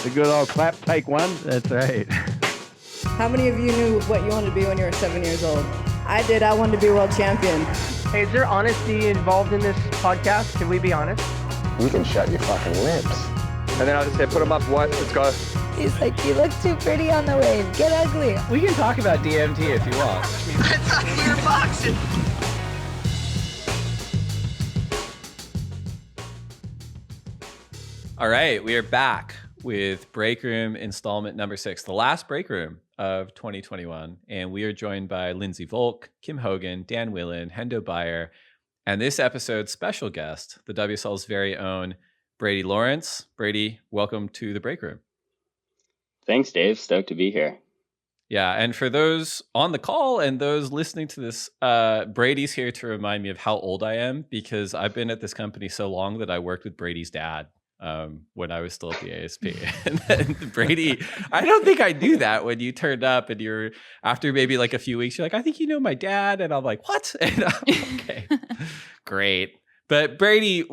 The good old clap, take one. That's right. How many of you knew what you wanted to be when you were 7 years old? I did. I wanted to be world champion. Hey, is there honesty involved in this podcast? Can we be honest? You can shut your fucking lips. And then I'll just say, put them up, what? Let's go. He's like, you look too pretty on the wave. Get ugly. We can talk about DMT if you want. I thought we were boxing. All right, we are back with Break Room installment number 6, the last Break Room of 2021. And we are joined by Lindsay Volk, Kim Hogan, Dan Willen, Hendo Beyer, and this episode's special guest, the WSL's very own Brady Lawrence. Brady, welcome to the Break Room. Thanks, Dave. Stoked to be here. Yeah, and for those on the call and those listening to this, Brady's here to remind me of how old I am, because I've been at this company so long that I worked with Brady's dad when I was still at the ASP. And then Brady, I don't think I knew that when you turned up and you're, after maybe like a few weeks, you're like, I think you know my dad. And I'm like, what? And I'm, okay, great. But Brady,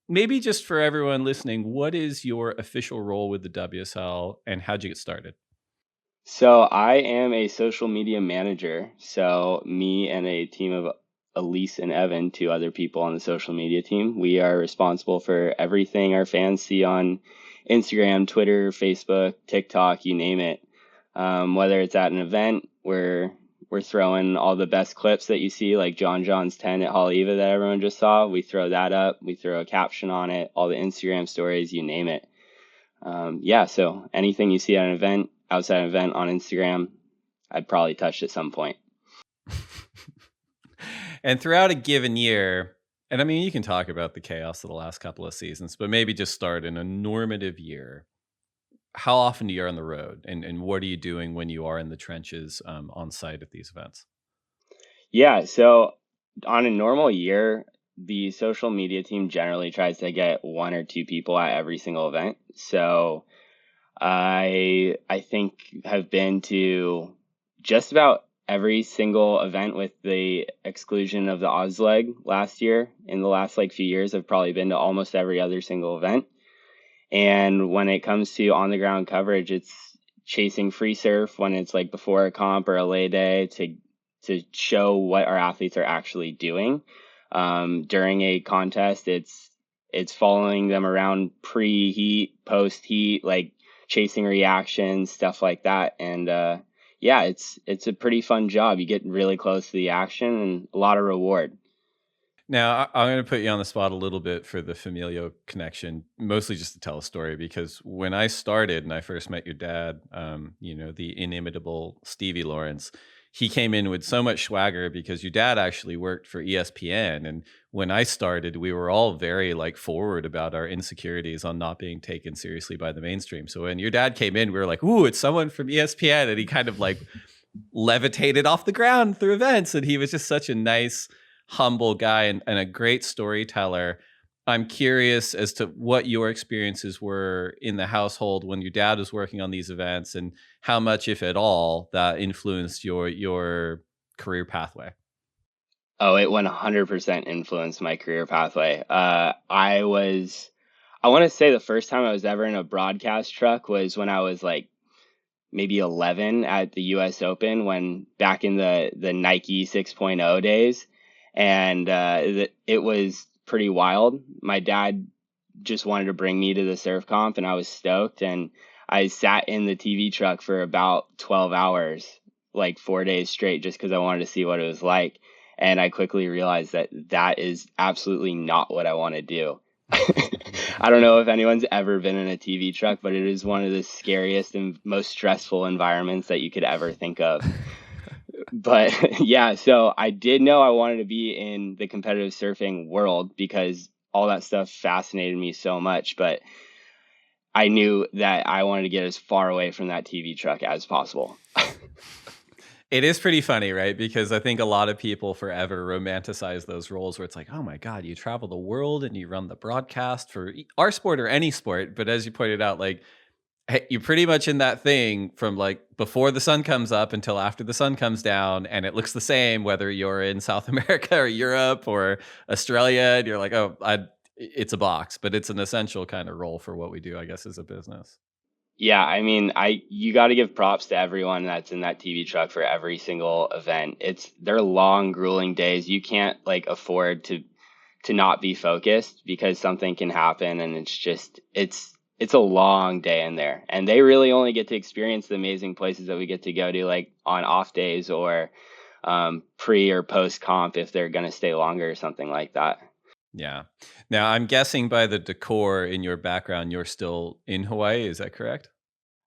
maybe just for everyone listening, what is your official role with the WSL and how'd you get started? So I am a social media manager. So me and a team of Elise and Evan, 2 other people on the social media team, we are responsible for everything our fans see on Instagram, Twitter, Facebook, TikTok, you name it. Whether it's at an event, we're throwing all the best clips that you see, like John's 10 at Haleiwa that everyone just saw. We throw that up. We throw a caption on it, all the Instagram stories, you name it. So anything you see at an event, outside an event on Instagram, I'd probably touched at some point. And throughout a given year, and I mean, you can talk about the chaos of the last couple of seasons, but maybe just start in a normative year. How often do you are on the road, and what are you doing when you are in the trenches on site at these events? Yeah, so on a normal year, the social media team generally tries to get 1 or 2 people at every single event. So I think have been to just about every single event with the exclusion of the Oz leg last year. In the last few years, I've probably been to almost every other single event. And when it comes to on the ground coverage, it's chasing free surf when it's like before a comp or a lay day to show what our athletes are actually doing. During a contest, it's following them around pre-heat, post-heat, like chasing reactions, stuff like that. And it's a pretty fun job. You get really close to the action and a lot of reward. Now, I'm going to put you on the spot a little bit for the familial connection, mostly just to tell a story, because when I started and I first met your dad, the inimitable Stevie Lawrence, he came in with so much swagger because your dad actually worked for ESPN. And when I started, we were all very forward about our insecurities on not being taken seriously by the mainstream. So when your dad came in, we were like, ooh, it's someone from ESPN. And he kind of levitated off the ground through events. And he was just such a nice, humble guy and a great storyteller. I'm curious as to what your experiences were in the household when your dad was working on these events and how much, if at all, that influenced your career pathway. Oh, it 100% influenced my career pathway. I want to say the first time I was ever in a broadcast truck was when I was maybe 11 at the US Open, when back in the Nike 6.0 days. And it was pretty wild. My dad just wanted to bring me to the surf comp and I was stoked. And I sat in the TV truck for about 12 hours, 4 days straight, just because I wanted to see what it was like. And I quickly realized that is absolutely not what I want to do. I don't know if anyone's ever been in a TV truck, but it is one of the scariest and most stressful environments that you could ever think of. But yeah, so I did know I wanted to be in the competitive surfing world because all that stuff fascinated me so much. But I knew that I wanted to get as far away from that TV truck as possible. It is pretty funny, right? Because I think a lot of people forever romanticize those roles where it's like, oh my God, you travel the world and you run the broadcast for our sport or any sport. But as you pointed out, hey, you're pretty much in that thing from before the sun comes up until after the sun comes down, and it looks the same whether you're in South America or Europe or Australia, and you're like, it's a box, but it's an essential kind of role for what we do, I guess, as a business. Yeah, I mean, you got to give props to everyone that's in that TV truck for every single event. They're long, grueling days. You can't like afford to not be focused because something can happen, and it's a long day in there. And they really only get to experience the amazing places that we get to go to, like on off days or pre or post comp if they're going to stay longer or something like that. Yeah. Now, I'm guessing by the decor in your background, you're still in Hawaii. Is that correct?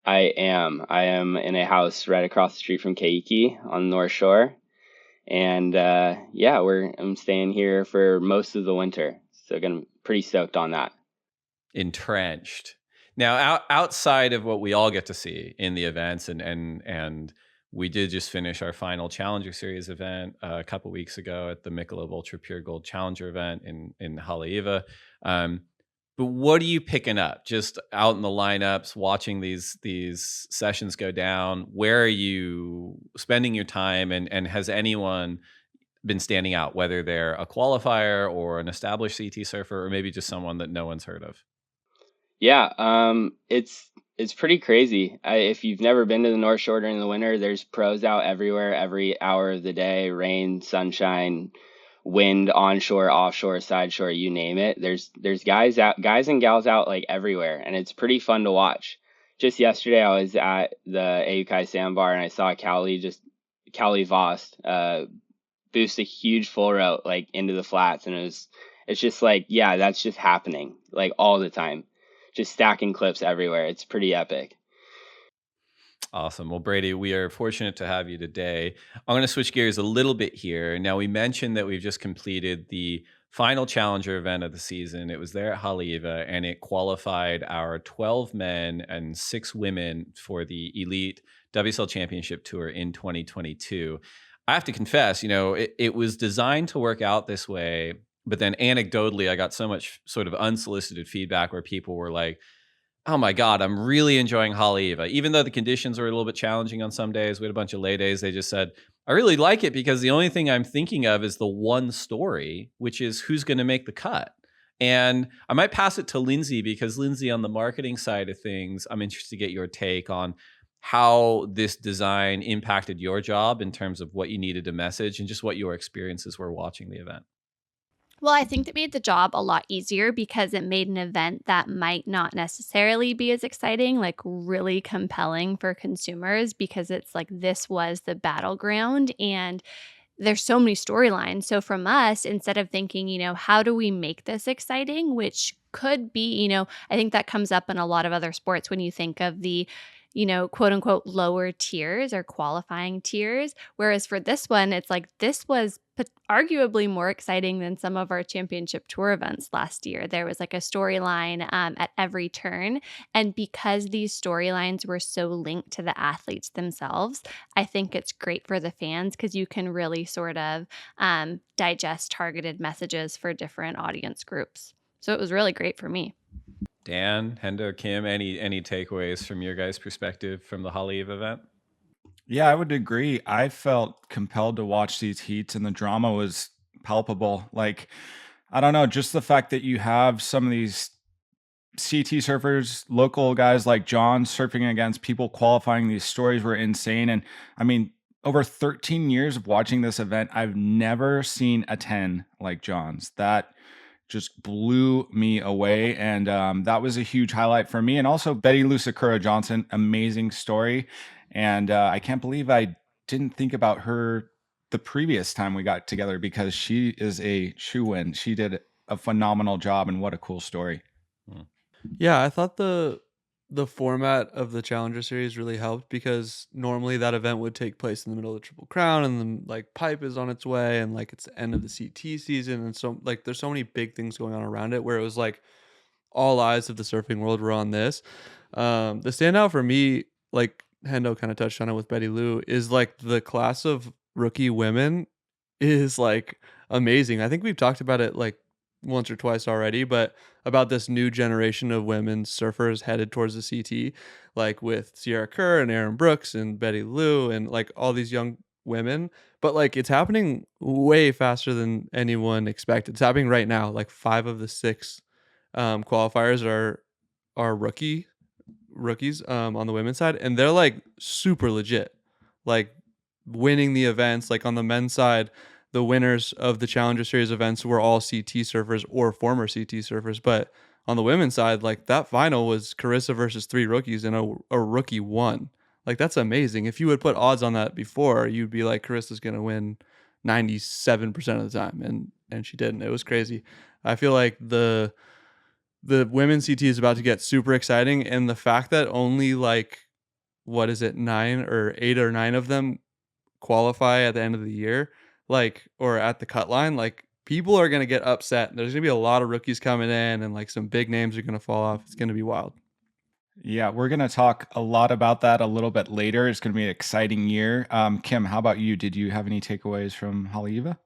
I am. I am in a house right across the street from Keiki on the North Shore. And yeah, I'm staying here for most of the winter. So I'm pretty stoked on that. Entrenched. Now, outside of what we all get to see in the events, and we did just finish our final Challenger Series event a couple weeks ago at the Michelob Ultra Pure Gold Challenger event in Haleiwa. But what are you picking up just out in the lineups, watching these sessions go down? Where are you spending your time, and has anyone been standing out, whether they're a qualifier or an established CT surfer, or maybe just someone that no one's heard of? Yeah, it's pretty crazy. If you've never been to the North Shore during the winter, there's pros out everywhere, every hour of the day, rain, sunshine, wind, onshore, offshore, side shore, you name it. There's guys and gals out like everywhere, and it's pretty fun to watch. Just yesterday, I was at the Aukai Sandbar and I saw Callie Vost boost a huge full route like into the flats, and it's just like, yeah, that's just happening like all the time, just stacking clips everywhere. It's pretty epic. Awesome. Well, Brady, we are fortunate to have you today. I'm going to switch gears a little bit here. Now, we mentioned that we've just completed the final Challenger event of the season. It was there at Haleiwa, and it qualified our 12 men and 6 women for the Elite WSL Championship Tour in 2022. I have to confess, it was designed to work out this way, but then anecdotally, I got so much sort of unsolicited feedback where people were like, oh my God, I'm really enjoying Haleiwa. Even though the conditions were a little bit challenging on some days, we had a bunch of lay days, they just said, I really like it because the only thing I'm thinking of is the one story, which is who's going to make the cut. And I might pass it to Lindsay because Lindsay, on the marketing side of things, I'm interested to get your take on how this design impacted your job in terms of what you needed to message and just what your experiences were watching the event. Well, I think that made the job a lot easier because it made an event that might not necessarily be as exciting, like really compelling for consumers, because it's like this was the battleground and there's so many storylines. So from us, instead of thinking, how do we make this exciting, which could be, I think that comes up in a lot of other sports when you think of the quote unquote lower tiers or qualifying tiers. Whereas for this one, it's like this was arguably more exciting than some of our championship tour events last year. There was like a storyline at every turn. And because these storylines were so linked to the athletes themselves, I think it's great for the fans because you can really sort of digest targeted messages for different audience groups. So it was really great for me. Dan, Hendo, Kim, any takeaways from your guys' perspective from the Haleiwa event? Yeah, I would agree. I felt compelled to watch these heats, and the drama was palpable. Like, I don't know, just the fact that you have some of these CT surfers, local guys like John surfing against people qualifying, these stories were insane. And I mean, over 13 years of watching this event, I've never seen a 10 like John's. That just blew me away. And that was a huge highlight for me. And also Betty Lou Sakura Johnson, amazing story. And I can't believe I didn't think about her the previous time we got together because she is a shoo-in. She did a phenomenal job, and what a cool story. Yeah, I thought the format of the Challenger Series really helped because normally that event would take place in the middle of the Triple Crown, and then like Pipe is on its way, and like it's the end of the CT season, and so like there's so many big things going on around it where it was like all eyes of the surfing world were on this. The standout for me, like Hendo kind of touched on it with Betty Lou, is like the class of rookie women is like amazing. I think we've talked about it like once or twice already, but about this new generation of women surfers headed towards the CT, like with Sierra Kerr and Erin Brooks and Betty Lou and like all these young women. But like it's happening way faster than anyone expected. It's happening right now. Like 5 of the 6 qualifiers are rookie rookies on the women's side, and they're like super legit, like winning the events. Like on the men's side, the winners of the Challenger Series events were all CT surfers or former CT surfers. But on the women's side, like that final was Carissa versus 3 rookies, and a rookie won. Like that's amazing. If you would put odds on that before, you'd be like Carissa's gonna win 97% of the time, and she didn't. It was crazy. I feel like the women's CT is about to get super exciting, and the fact that only like what is it, 9 or 8 or 9 of them qualify at the end of the year, like, or at the cut line, like people are going to get upset. There's going to be a lot of rookies coming in, and like some big names are going to fall off. It's going to be wild. Yeah, we're going to talk a lot about that a little bit later. It's going to be an exciting year. Kim, how about you? Did you have any takeaways from Haleiwa?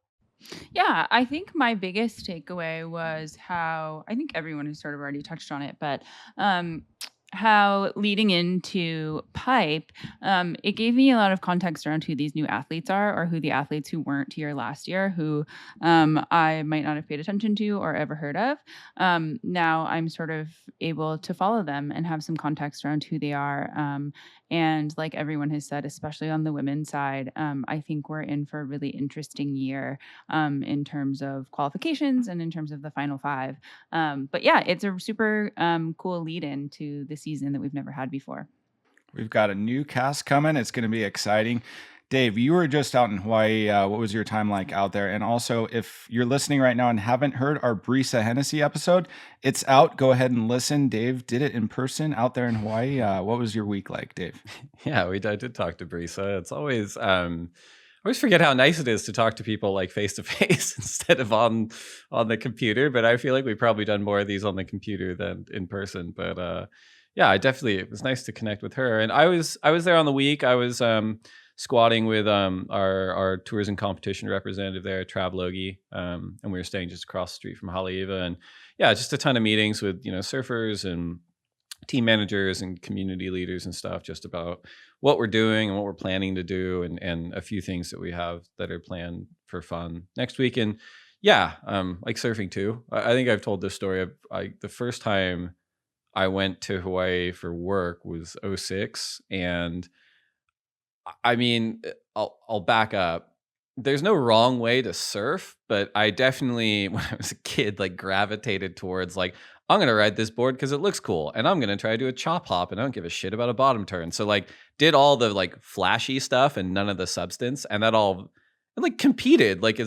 Yeah, I think my biggest takeaway was how I think everyone has sort of already touched on it, but how leading into Pipe, it gave me a lot of context around who these new athletes are, or who the athletes who weren't here last year, who I might not have paid attention to or ever heard of. Now I'm sort of able to follow them and have some context around who they are. And like everyone has said, especially on the women's side, I think we're in for a really interesting year in terms of qualifications and in terms of the final 5. But yeah, it's a super cool lead in to the season that we've never had before. We've got a new cast coming. It's going to be exciting. Dave, you were just out in Hawaii. What was your time like out there? And also, if you're listening right now and haven't heard our Brisa Hennessy episode, it's out. Go ahead and listen. Dave did it in person out there in Hawaii. What was your week like, Dave? Yeah, I did talk to Brisa. It's always I always forget how nice it is to talk to people like face to face instead of on the computer. But I feel like we've probably done more of these on the computer than in person. But yeah, it was nice to connect with her. And I was there on the week. I was squatting with our tours and competition representative there, Trav Logie, and we were staying just across the street from Haleiwa. And yeah, just a ton of meetings with surfers and team managers and community leaders and stuff, just about what we're doing and what we're planning to do, and a few things that we have that are planned for fun next week. And yeah, like surfing too. I think I've told this story. The first time I went to Hawaii for work was 2006, and I mean, I'll back up. There's no wrong way to surf, but I definitely, when I was a kid, like gravitated towards like, I'm going to ride this board because it looks cool, and I'm going to try to do a chop hop, and I don't give a shit about a bottom turn. So like did all the like flashy stuff and none of the substance, and that all, and like competed like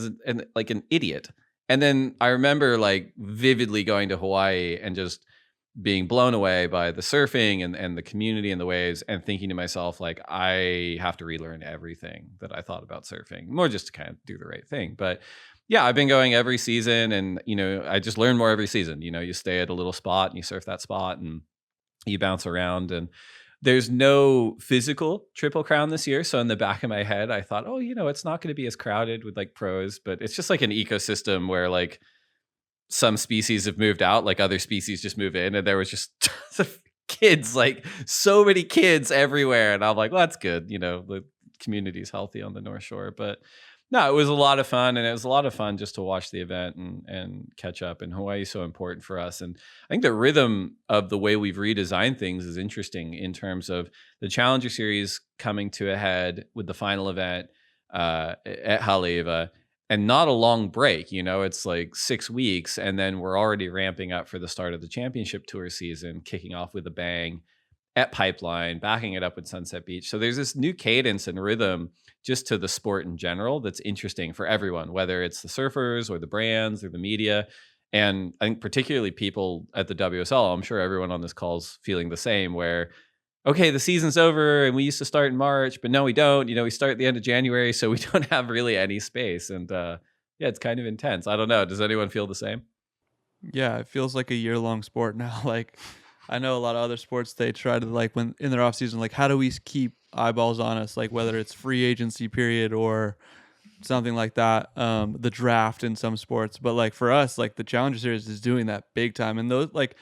like an idiot. And then I remember like vividly going to Hawaii and just being blown away by the surfing and the community and the waves, and thinking to myself, like, I have to relearn everything that I thought about surfing, more just to kind of do the right thing. But yeah, I've been going every season, and, I just learn more every season. You stay at a little spot and you surf that spot and you bounce around, and there's no physical Triple Crown this year. So in the back of my head, I thought, oh, it's not going to be as crowded with like pros, but it's just like an ecosystem where like some species have moved out, like other species just move in, and there was just tons of kids, like so many kids everywhere. And I'm like, well, that's good. The community's healthy on the North Shore. But no, it was a lot of fun, and it was a lot of fun just to watch the event and catch up. And Hawaii is so important for us. And I think the rhythm of the way we've redesigned things is interesting in terms of the Challenger Series coming to a head with the final event at Haleiwa. And not a long break, it's like 6 weeks. And then we're already ramping up for the start of the championship tour season, kicking off with a bang at Pipeline, backing it up with Sunset Beach. So there's this new cadence and rhythm just to the sport in general that's interesting for everyone, whether it's the surfers or the brands or the media. And I think particularly people at the WSL, I'm sure everyone on this call is feeling the same, where okay, the season's over and we used to start in March, but no, we don't. We start at the end of January, so we don't have really any space. And yeah, it's kind of intense. I don't know. Does anyone feel the same? Yeah, it feels like a year-long sport now. Like, I know a lot of other sports, they try to, like, when in their off season, like, how do we keep eyeballs on us? Like, whether it's free agency period or something like that, the draft in some sports. But like for us, like the Challenger Series is doing that big time. And those, like,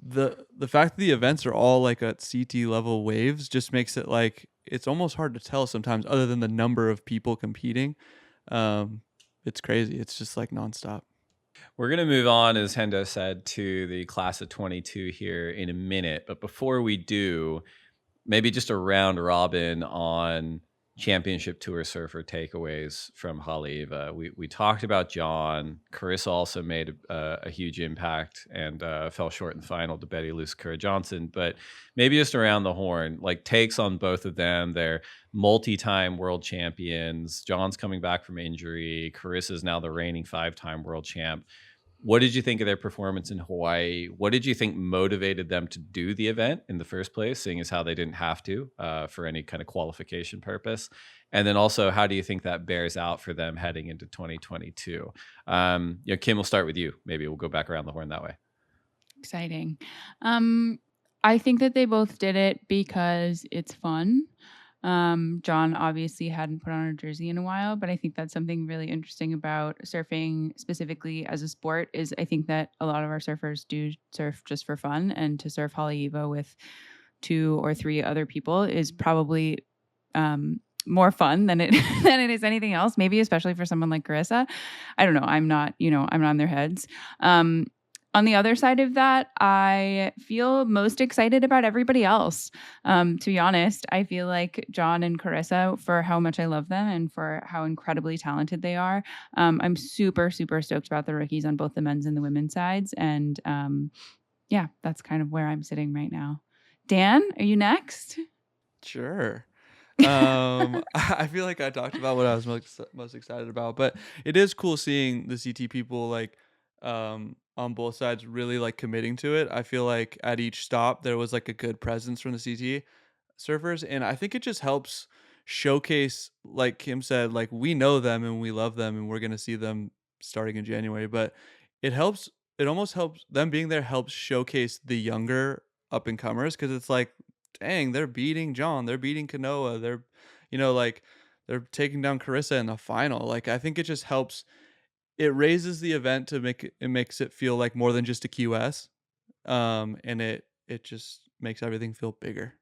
the fact that the events are all like at CT level waves just makes it like it's almost hard to tell sometimes, other than the number of people competing. It's crazy. It's just like nonstop. We're going to move on, as Hendo said, to the class of 22 here in a minute. But before we do, maybe just a round robin on championship tour surfer takeaways from Haleiwa. We talked about John. Carissa also made a huge impact and fell short in the final to Betty Luce Curra Johnson. But maybe just around the horn, like takes on both of them. They're multi-time world champions. John's coming back from injury. Carissa's now the reigning 5-time world champ. What did you think of their performance in Hawaii? What did you think motivated them to do the event in the first place, seeing as how they didn't have to for any kind of qualification purpose? And then also, how do you think that bears out for them heading into 2022? Kim, we'll start with you. Maybe we'll go back around the horn that way. Exciting. I think that they both did it because it's fun. John obviously hadn't put on a jersey in a while, but I think that's something really interesting about surfing specifically as a sport is I think that a lot of our surfers do surf just for fun, and to surf Haleiwa with 2 or 3 other people is probably more fun than it than it is anything else, maybe especially for someone like Carissa. I don't know. I'm not in their heads. On the other side of that, I feel most excited about everybody else. To be honest, I feel like John and Carissa, for how much I love them and for how incredibly talented they are, I'm super, super stoked about the rookies on both the men's and the women's sides. And yeah, that's kind of where I'm sitting right now. Dan, are you next? Sure. I feel like I talked about what I was most excited about, but it is cool seeing the CT people like on both sides really like committing to it. I feel like at each stop there was like a good presence from the CT surfers, and I think it just helps showcase, like Kim said, like we know them and we love them and we're going to see them starting in January, but it almost helps them being there helps showcase the younger up and comers, because it's like, dang, they're beating John, they're beating Kanoa, they're like they're taking down Carissa in the final. Like I think it just helps, it raises the event to makes it feel like more than just a QS, and it just makes everything feel bigger.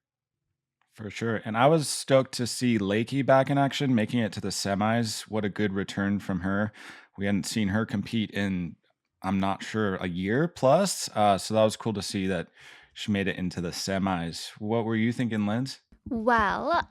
For sure. And I was stoked to see Lakey back in action, making it to the semis. What a good return from her. We hadn't seen her compete in, I'm not sure, a year plus. So that was cool to see that she made it into the semis. What were you thinking, Linz? Well,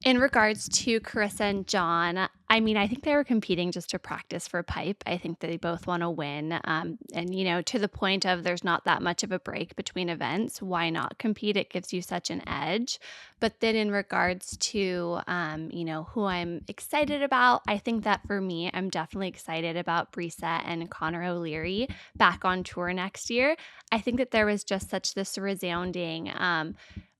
in regards to Carissa and John, I mean, I think they were competing just to practice for pipe. I think they both want to win. And, to the point of there's not that much of a break between events. Why not compete? It gives you such an edge. But then in regards to, who I'm excited about, I think that for me, I'm definitely excited about Brisa and Connor O'Leary back on tour next year. I think that there was just such this resounding,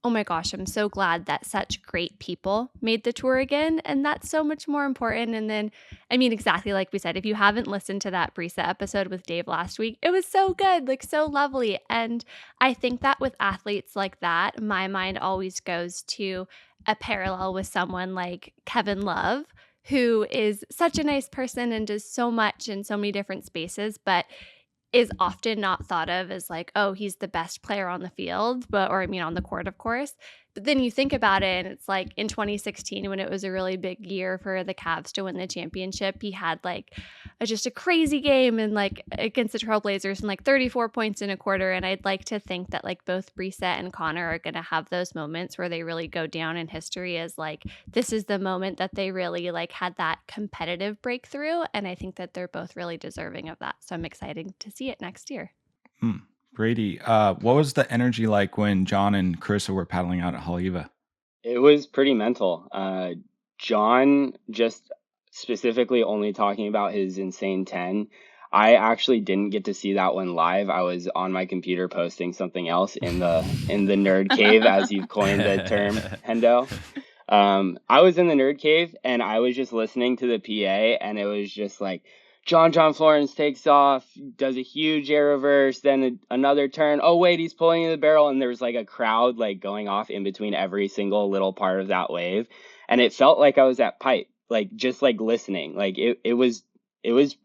oh my gosh, I'm so glad that such great people made the tour again. And that's so much more important. And then, I mean, exactly like we said, if you haven't listened to that Brisa episode with Dave last week, it was so good, like so lovely. And I think that with athletes like that, my mind always goes to a parallel with someone like Kevin Love, who is such a nice person and does so much in so many different spaces, but is often not thought of as like, oh, he's the best player on the field, on the court, of course. But then you think about it, and it's like in 2016, when it was a really big year for the Cavs to win the championship, he had like just a crazy game and like against the Trailblazers and like 34 points in a quarter. And I'd like to think that like both Brisa and Connor are going to have those moments where they really go down in history as like, this is the moment that they really like had that competitive breakthrough. And I think that they're both really deserving of that. So I'm excited to see it next year. Brady, what was the energy like when John and Carissa were paddling out at Haleiwa? It was pretty mental. John just specifically only talking about his insane 10. I actually didn't get to see that one live. I was on my computer posting something else in the nerd cave, as you've coined the term, Hendo. I was in the nerd cave and I was just listening to the PA, and it was just like, John Florence takes off, does a huge air reverse, then another turn. Oh, wait, he's pulling in the barrel. And there was like a crowd like going off in between every single little part of that wave. And it felt like I was at pipe, like just like listening. Like it was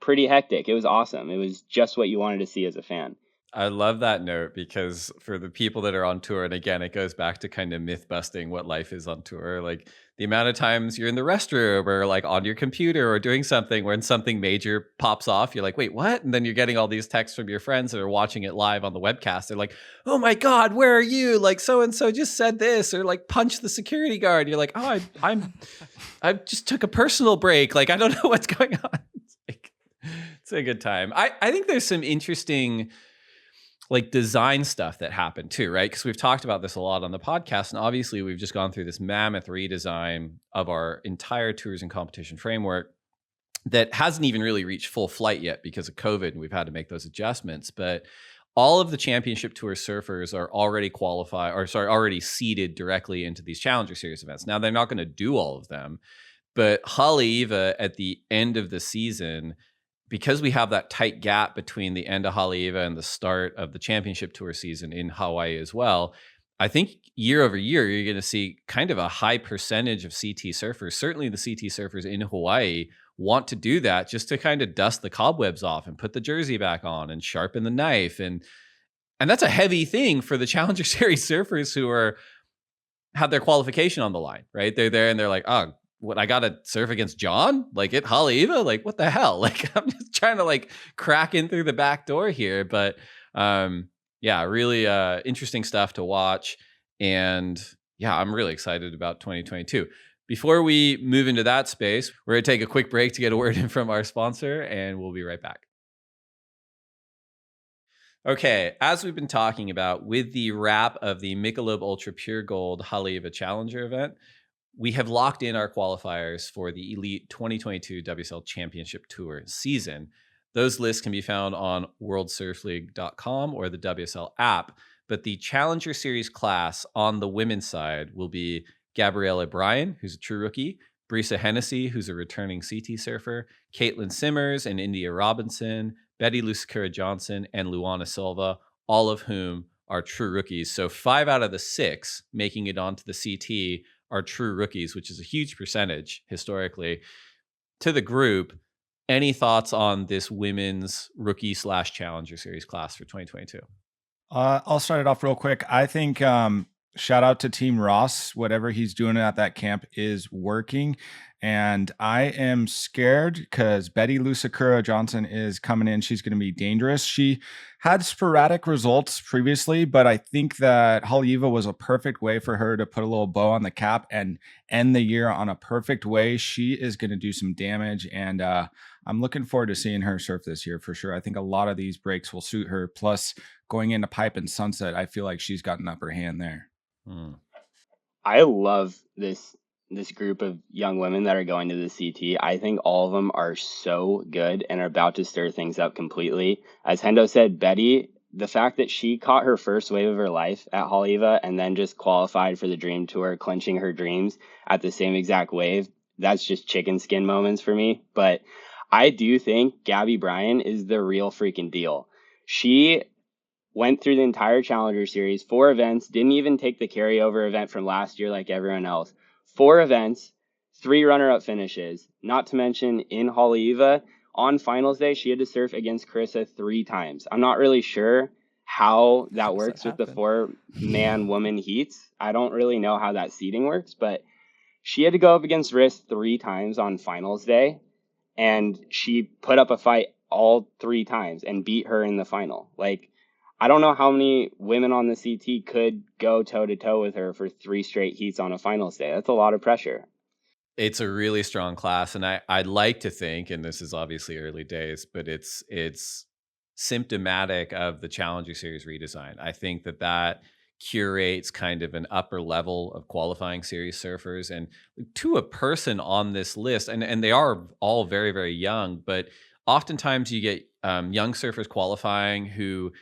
pretty hectic. It was awesome. It was just what you wanted to see as a fan. I love that note because for the people that are on tour, and again, it goes back to kind of myth busting what life is on tour. Like the amount of times you're in the restroom or like on your computer or doing something when something major pops off, you're like, wait, what? And then you're getting all these texts from your friends that are watching it live on the webcast. They're like, oh my God, where are you? Like so and so just said this, or like punch the security guard. You're like, oh, I just took a personal break. Like I don't know what's going on. It's a good time. I think there's some interesting like design stuff that happened too, right? Because we've talked about this a lot on the podcast. And obviously we've just gone through this mammoth redesign of our entire tours and competition framework that hasn't even really reached full flight yet because of COVID. And we've had to make those adjustments. But all of the championship tour surfers are already already seeded directly into these Challenger Series events. Now they're not going to do all of them, but Haleiwa at the end of the season, because we have that tight gap between the end of Haleiwa and the start of the championship tour season in Hawaii as well, I think year over year, you're going to see kind of a high percentage of CT surfers, certainly the CT surfers in Hawaii, want to do that just to kind of dust the cobwebs off and put the jersey back on and sharpen the knife. And that's a heavy thing for the Challenger Series surfers who have their qualification on the line, right? They're there and they're like, oh, what, I gotta surf against John? Like at Haleiwa? Like what the hell? Like I'm just trying to like crack in through the back door here. But yeah, really interesting stuff to watch. And yeah, I'm really excited about 2022. Before we move into that space, we're gonna take a quick break to get a word in from our sponsor, and we'll be right back. Okay, as we've been talking about with the wrap of the Michelob Ultra Pure Gold Haleiwa Challenger event, we have locked in our qualifiers for the Elite 2022 WSL Championship Tour season. Those lists can be found on worldsurfleague.com or the WSL app, but the Challenger Series class on the women's side will be Gabriella Bryan, who's a true rookie, Brisa Hennessy, who's a returning CT surfer, Caitlin Simmers and India Robinson, Betty Lusakura Johnson, and Luana Silva, all of whom are true rookies. So 5 out of the 6 making it onto the CT are true rookies, which is a huge percentage historically. To the group, any thoughts on this women's rookie / Challenger Series class for 2022? I'll start it off real quick. I think shout out to Team Ross. Whatever he's doing at that camp is working. And I am scared because Betty Lusakura Johnson is coming in. She's going to be dangerous. She had sporadic results previously, but I think that Haleiwa was a perfect way for her to put a little bow on the cap and end the year on a perfect way. She is going to do some damage, and I'm looking forward to seeing her surf this year for sure. I think a lot of these breaks will suit her. Plus, going into Pipe and Sunset, I feel like she's got an upper hand there. I love this group of young women that are going to the CT. I think all of them are so good and are about to stir things up completely. As Hendo said, Betty, the fact that she caught her first wave of her life at Haleiwa and then just qualified for the Dream Tour, clinching her dreams at the same exact wave, that's just chicken skin moments for me. But I do think Gabby Bryan is the real freaking deal. She went through the entire Challenger Series, 4 events, didn't even take the carryover event from last year like everyone else. 4 events, 3 runner-up finishes, not to mention in Haleiwa, on finals day, she had to surf against Carissa 3 times. I'm not really sure how that works with the 4-man-woman heats. I don't really know how that seeding works, but she had to go up against Riss 3 times on finals day, and she put up a fight all 3 times and beat her in the final. Like, I don't know how many women on the CT could go toe-to-toe with her for 3 straight heats on a finals day. That's a lot of pressure. It's a really strong class, and I'd like to think, and this is obviously early days, but it's symptomatic of the Challenger Series redesign. I think that curates kind of an upper level of qualifying series surfers, and to a person on this list, and they are all very, very young, but oftentimes you get young surfers qualifying who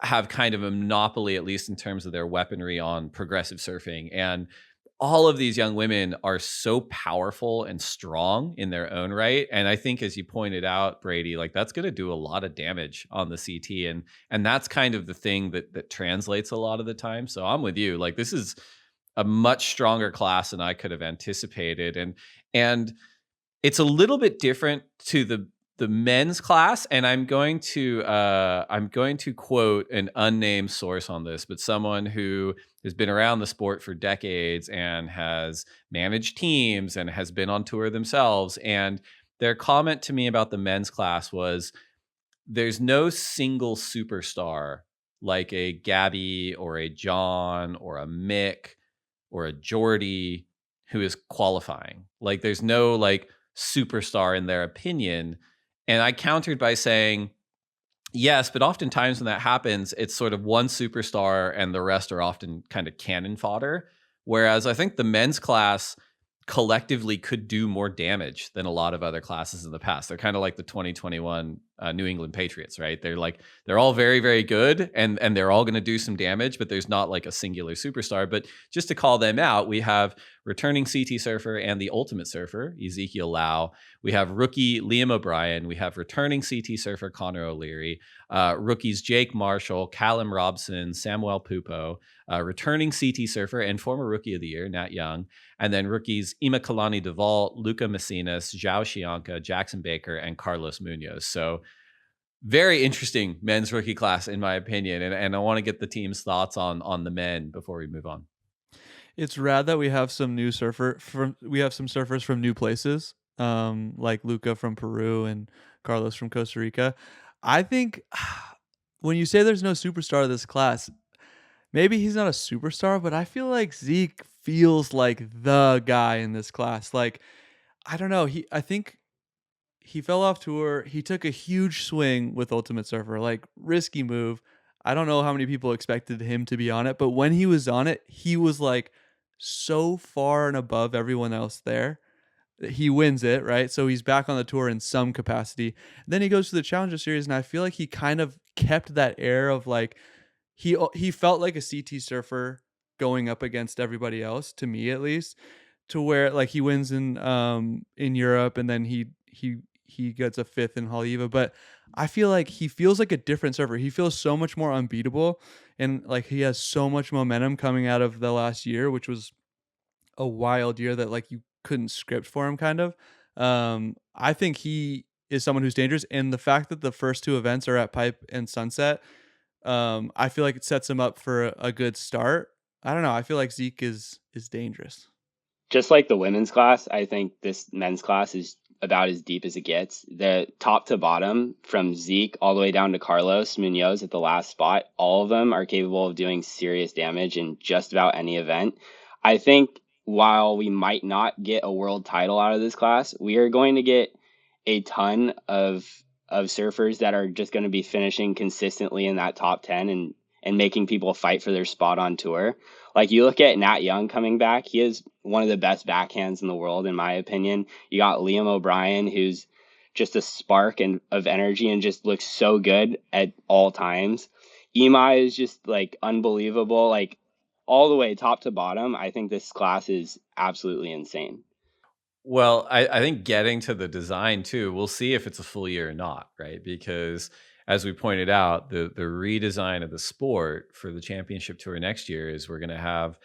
have kind of a monopoly, at least in terms of their weaponry, on progressive surfing. And all of these young women are so powerful and strong in their own right. And I think, as you pointed out, Brady, like that's going to do a lot of damage on the CT. And that's kind of the thing that translates a lot of the time. So I'm with you. Like this is a much stronger class than I could have anticipated. And it's a little bit different to the men's class, and I'm going to quote an unnamed source on this, but someone who has been around the sport for decades and has managed teams and has been on tour themselves. And their comment to me about the men's class was, there's no single superstar like a Gabby or a John or a Mick or a Jordy who is qualifying. Like, there's no like superstar in their opinion. And I countered by saying, yes, but oftentimes when that happens, it's sort of one superstar and the rest are often kind of cannon fodder. Whereas I think the men's class collectively could do more damage than a lot of other classes in the past. They're kind of like the 2021 New England Patriots, right? They're all very, very good and they're all going to do some damage, but there's not like a singular superstar. But just to call them out, we have returning CT surfer and the ultimate surfer, Ezekiel Lau. We have rookie Liam O'Brien. We have returning CT surfer Connor O'Leary, rookies Jake Marshall, Callum Robson, Samuel Pupo, returning CT surfer and former rookie of the year, Nat Young, and then rookies Ima Kalani Duvall, Luca Messinas, Zhao Xianca, Jackson Baker, and Carlos Munoz. So very interesting men's rookie class, in my opinion. And I want to get the team's thoughts on the men before we move on. It's rad that we have some surfers from new places, like Luca from Peru and Carlos from Costa Rica. I think when you say there's no superstar of this class, maybe he's not a superstar, but I feel like Zeke feels like the guy in this class. Like, I don't know. I think he fell off tour. He took a huge swing with Ultimate Surfer, like risky move. I don't know how many people expected him to be on it, but when he was on it, he was like so far and above everyone else there. He wins it, right? So he's back on the tour in some capacity. Then he goes to the Challenger Series, and I feel like he kind of kept that air of like, he felt like a CT surfer going up against everybody else, to me at least, to where like he wins in Europe, and then he gets a fifth in Haleiwa. But I feel like he feels like a different surfer. He feels so much more unbeatable, and like he has so much momentum coming out of the last year, which was a wild year that like you couldn't script for him kind of. I think he is someone who's dangerous, and the fact that the first two events are at Pipe and Sunset, I feel like it sets him up for a good start. I don't know. I feel like Zeke is dangerous. Just like the women's class, I think this men's class is about as deep as it gets. The top to bottom, from Zeke all the way down to Carlos Munoz at the last spot, all of them are capable of doing serious damage in just about any event. I think while we might not get a world title out of this class, we are going to get a ton of surfers that are just going to be finishing consistently in that top 10 and making people fight for their spot on tour. Like, you look at Nat Young coming back, he is one of the best backhands in the world, in my opinion. You got Liam O'Brien, who's just a spark of energy and just looks so good at all times. Ima is just like unbelievable, like all the way top to bottom. I think this class is absolutely insane. Well, I think getting to the design too, we'll see if it's a full year or not, right? Because as we pointed out, the redesign of the sport for the championship tour next year is we're going to have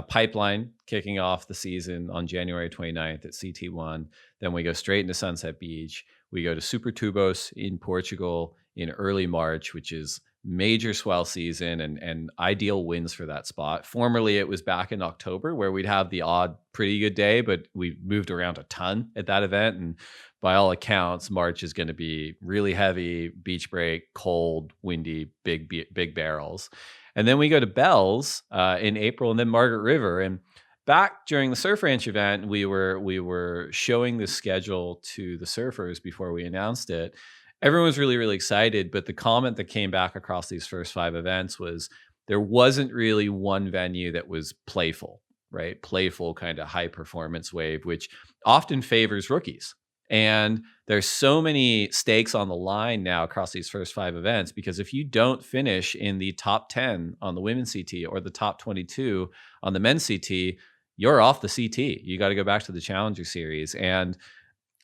Pipeline kicking off the season on January 29th at CT1. Then we go straight into Sunset Beach. We go to Super Tubos in Portugal in early March, which is major swell season and ideal wins for that spot. Formerly, it was back in October where we'd have the odd pretty good day, but we moved around a ton at that event. And by all accounts, March is going to be really heavy, beach break, cold, windy, big barrels. And then we go to Bells in April, and then Margaret River. And back during the Surf Ranch event, we were showing the schedule to the surfers before we announced it. Everyone was really, really excited, but the comment that came back across these first 5 events was there wasn't really one venue that was playful, right? Playful kind of high performance wave, which often favors rookies. And there's so many stakes on the line now across these first 5 events, because if you don't finish in the top 10 on the women's CT or the top 22 on the men's CT, you're off the CT. You got to go back to the Challenger Series. And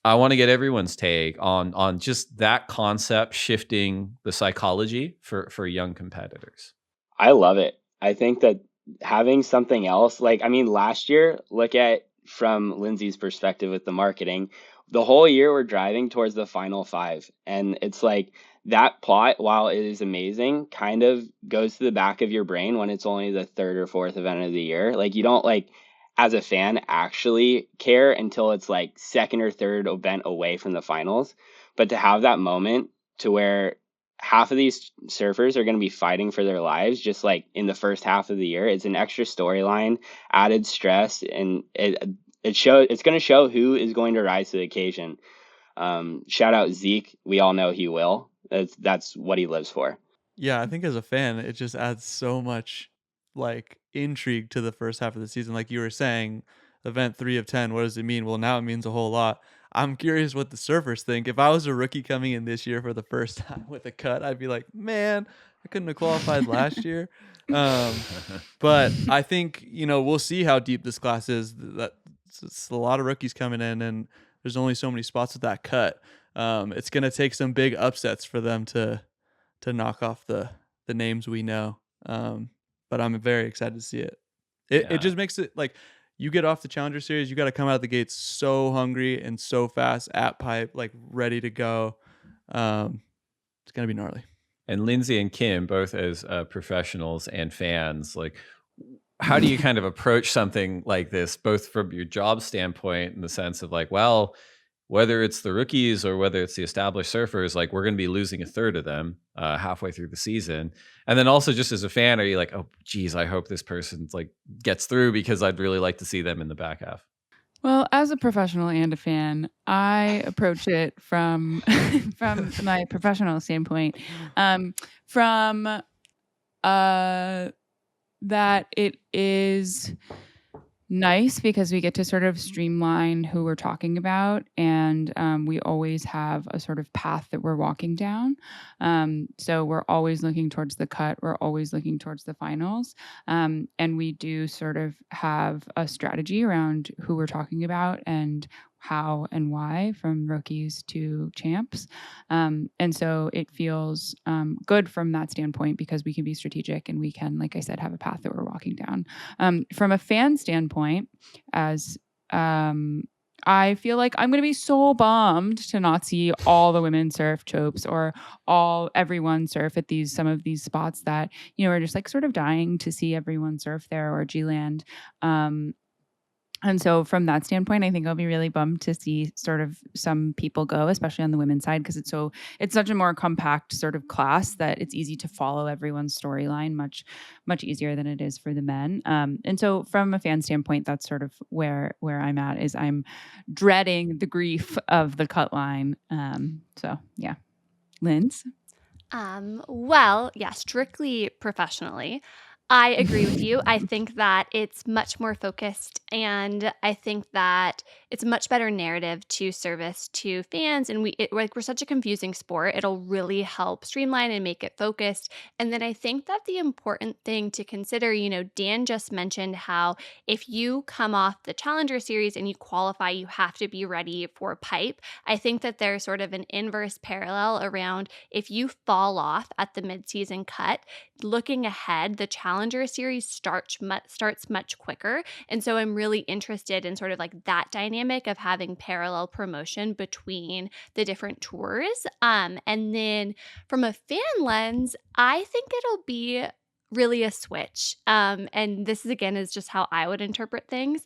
I want to get everyone's take on just that concept shifting the psychology for young competitors. I love it. I think that having something else, like, I mean, last year, look at from Lindsay's perspective with the marketing, the whole year we're driving towards the final 5, and it's like that plot, while it is amazing, kind of goes to the back of your brain when it's only the 3rd or 4th event of the year. Like, you don't, like, as a fan, actually care until it's like 2nd or 3rd event away from the finals. But to have that moment to where half of these surfers are going to be fighting for their lives just like in the first half of the year, it's an extra storyline, added stress, and it's going to show who is going to rise to the occasion. Shout out Zeke. We all know he will. That's what he lives for. Yeah, I think as a fan, it just adds so much like intrigue to the first half of the season. Like you were saying, event 3 of 10, what does it mean? Well, now it means a whole lot. I'm curious what the surfers think. If I was a rookie coming in this year for the first time with a cut, I'd be like, man, I couldn't have qualified last year. But I think, we'll see how deep this class is. It's a lot of rookies coming in, and there's only so many spots with that cut. It's going to take some big upsets for them to knock off the names we know. But I'm very excited to see it. It just makes it like you get off the Challenger Series, you got to come out of the gates so hungry and so fast at pipe, like ready to go. It's going to be gnarly. And Lindsay and Kim, both as professionals and fans, like, how do you kind of approach something like this, both from your job standpoint in the sense of like, well, whether it's the rookies or whether it's the established surfers, like we're going to be losing a third of them halfway through the season. And then also just as a fan, are you like, oh, geez, I hope this person's like gets through because I'd really like to see them in the back half. Well, as a professional and a fan, I approach it from from my professional standpoint, from that it is nice because we get to sort of streamline who we're talking about, and we always have a sort of path that we're walking down. So we're always looking towards the cut, we're always looking towards the finals, and we do sort of have a strategy around who we're talking about and how and why, from rookies to champs. And so it feels good from that standpoint because we can be strategic and we can, like I said, have a path that we're walking down. From a fan standpoint, as I feel like I'm going to be so bummed to not see all the women surf chopes or everyone surf at some of these spots that, are just like sort of dying to see everyone surf there, or G-Land. And so from that standpoint, I think I'll be really bummed to see sort of some people go, especially on the women's side, because it's such a more compact sort of class that it's easy to follow everyone's storyline much, much easier than it is for the men. And so from a fan standpoint, that's sort of where I'm at, is I'm dreading the grief of the cut line. So yeah. Linz? Well, yeah, strictly professionally, I agree with you. I think that it's much more focused, and I think that it's a much better narrative to service to fans. And we're such a confusing sport. It'll really help streamline and make it focused. And then I think that the important thing to consider, Dan just mentioned how if you come off the Challenger Series and you qualify, you have to be ready for pipe. I think that there's sort of an inverse parallel around if you fall off at the midseason cut, looking ahead, the Challenger Series starts much quicker. And so I'm really interested in sort of like that dynamic of having parallel promotion between the different tours. And then from a fan lens, I think it'll be really a switch. And this is just how I would interpret things.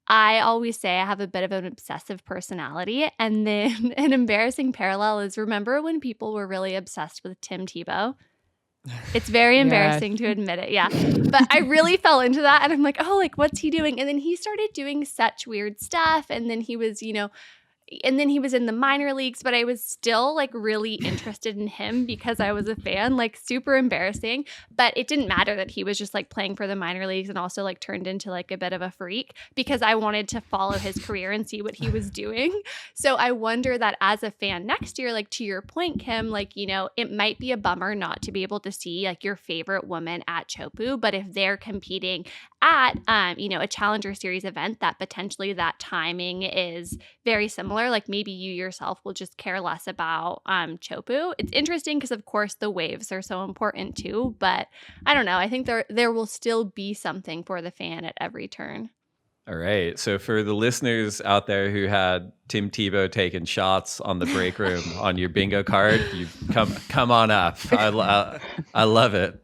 I always say I have a bit of an obsessive personality. And then an embarrassing parallel is, remember when people were really obsessed with Tim Tebow? It's very embarrassing to admit it. Yeah. But I really fell into that, and I'm like, oh, like, what's he doing? And then he started doing such weird stuff. And then he was, in the minor leagues, but I was still like really interested in him because I was a fan, like super embarrassing. But it didn't matter that he was just like playing for the minor leagues and also like turned into like a bit of a freak, because I wanted to follow his career and see what he was doing. So I wonder that as a fan next year, like to your point, Kim, like, it might be a bummer not to be able to see like your favorite woman at Chopu, but if they're competing at, a Challenger Series event that potentially that timing is very similar, like maybe you yourself will just care less about Chopu. It's interesting because, of course, the waves are so important too, but I don't know. I think there will still be something for the fan at every turn. All right. So for the listeners out there who had Tim Tebow taking shots on the break room on your bingo card, you come on up. I love it.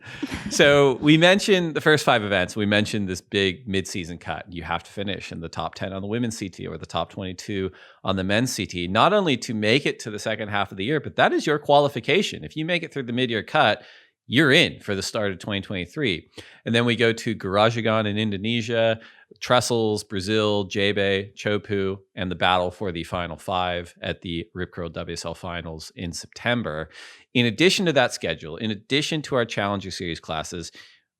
So we mentioned the first 5 events. We mentioned this big midseason cut. You have to finish in the top 10 on the women's CT or the top 22 on the men's CT, not only to make it to the second half of the year, but that is your qualification. If you make it through the mid-year cut, you're in for the start of 2023. And then we go to Garajagan in Indonesia, Trestles, Brazil, Jebe, Chopu, and the battle for the final 5 at the Rip Curl WSL finals in September. In addition to that schedule, in addition to our Challenger Series classes,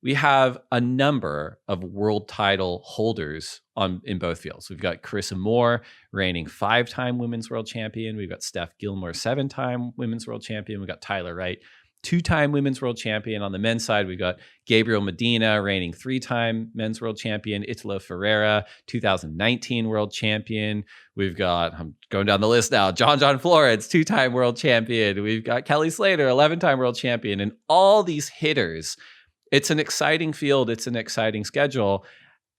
we have a number of world title holders in both fields. We've got Carissa Moore, reigning 5-time women's world champion. We've got Steph Gilmore, 7-time women's world champion. We've got Tyler Wright, 2-time women's world champion. On the men's side, we've got Gabriel Medina, reigning 3-time men's world champion. Italo Ferreira, 2019 world champion. We've got, I'm going down the list now, John Florence, 2-time world champion. We've got Kelly Slater, 11-time world champion. And all these hitters. It's an exciting field. It's an exciting schedule.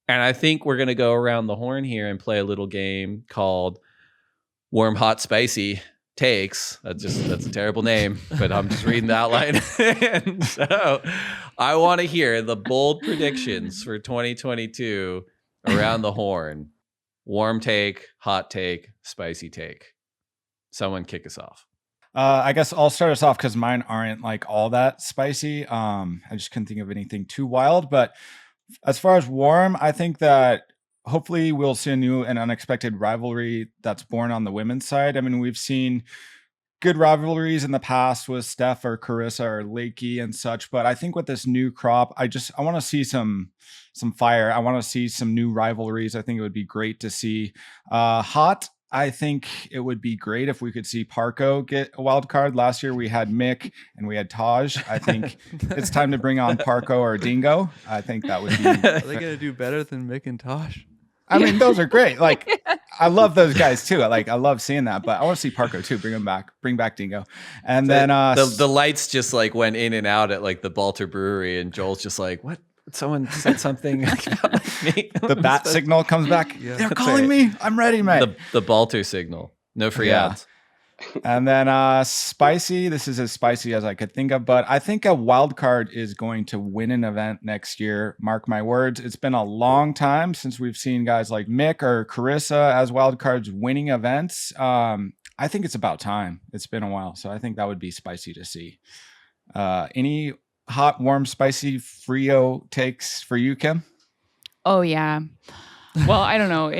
And I think we're going to go around the horn here and play a little game called Warm, Hot, Spicy Takes. That's a terrible name, but I'm just reading the outline. And so I want to hear the bold predictions for 2022 around the horn. Warm take, hot take, spicy take. Someone kick us off. I guess I'll start us off because mine aren't like all that spicy. I just couldn't think of anything too wild. But as far as warm, I think that hopefully we'll see a new and unexpected rivalry that's born on the women's side. I mean, we've seen good rivalries in the past with Steph or Carissa or Lakey and such, but I think with this new crop, I want to see some fire. I want to see some new rivalries. I think it would be great to see. Hot, I think it would be great if we could see Parco get a wild card. Last year we had Mick and we had Taj. I think it's time to bring on Parco or Dingo. I think that would be. Are they going to do better than Mick and Taj? I mean, those are great. Like, I love those guys too. I love seeing that. But I want to see Parco too. Bring him back. Bring back Dingo. And then the lights just like went in and out at like the Balter Brewery, and Joel's just like, "What? Someone said something about me." The bat signal comes back. Yeah. They're calling me. I'm ready, mate. The Balter signal. No free ads. And then spicy. This is as spicy as I could think of, but I think a wild card is going to win an event next year. Mark my words. It's been a long time since we've seen guys like Mick or Carissa as wild cards winning events. I think it's about time. It's been a while, so I think that would be spicy to see. Any hot, warm, spicy Frio takes for you, Kim? Oh yeah. Well, I don't know.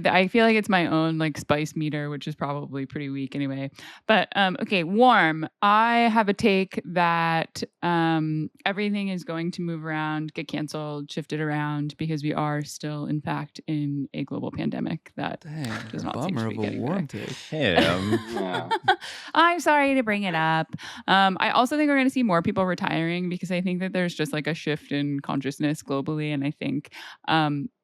I feel like it's my own like spice meter, which is probably pretty weak anyway. But okay, warm. I have a take that everything is going to move around, get canceled, shifted around because we are still, in fact, in a global pandemic that does not seem to be getting warm better. take. I'm sorry to bring it up. I also think we're going to see more people retiring because I think that there's just like a shift in consciousness globally, and I think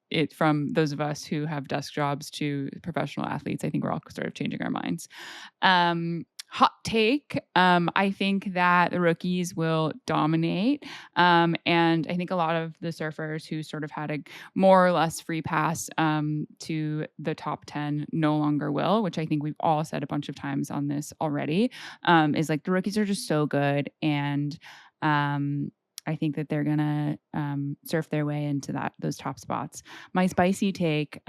it from those of us who have desk jobs to professional athletes, I think we're all sort of changing our minds. Hot take. I think that the rookies will dominate. And I think a lot of the surfers who sort of had a more or less free pass to the top 10 no longer will, which I think we've all said a bunch of times on this already, is like the rookies are just so good. And I think that they're gonna surf their way into those top spots. My spicy take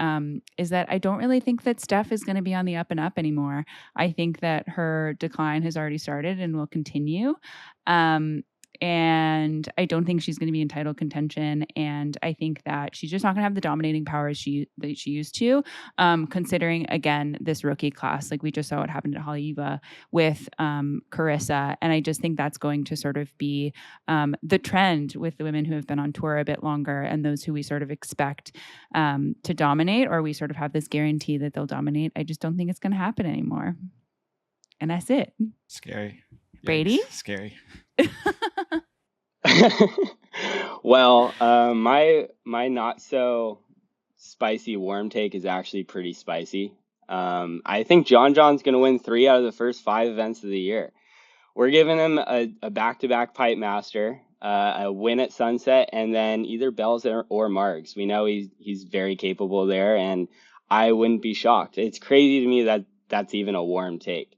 is that I don't really think that Steph is going to be on the up and up anymore. I think that her decline has already started and will continue. And I don't think she's going to be in title contention. And I think that she's just not going to have the dominating power that she used to, considering, again, this rookie class. Like we just saw what happened at Haleiwa with Carissa. And I just think that's going to sort of be the trend with the women who have been on tour a bit longer and those who we sort of expect to dominate, or we sort of have this guarantee that they'll dominate. I just don't think it's going to happen anymore. And that's it. Scary. Brady? Yikes. Scary. Well, my not so spicy warm take is actually pretty spicy. I think John's going to win 3 out of the first 5 events of the year. We're giving him a back-to-back pipe master. a win at Sunset, and then either Bells or Margs. We know he's very capable there, and I wouldn't be shocked. It's crazy to me that that's even a warm take.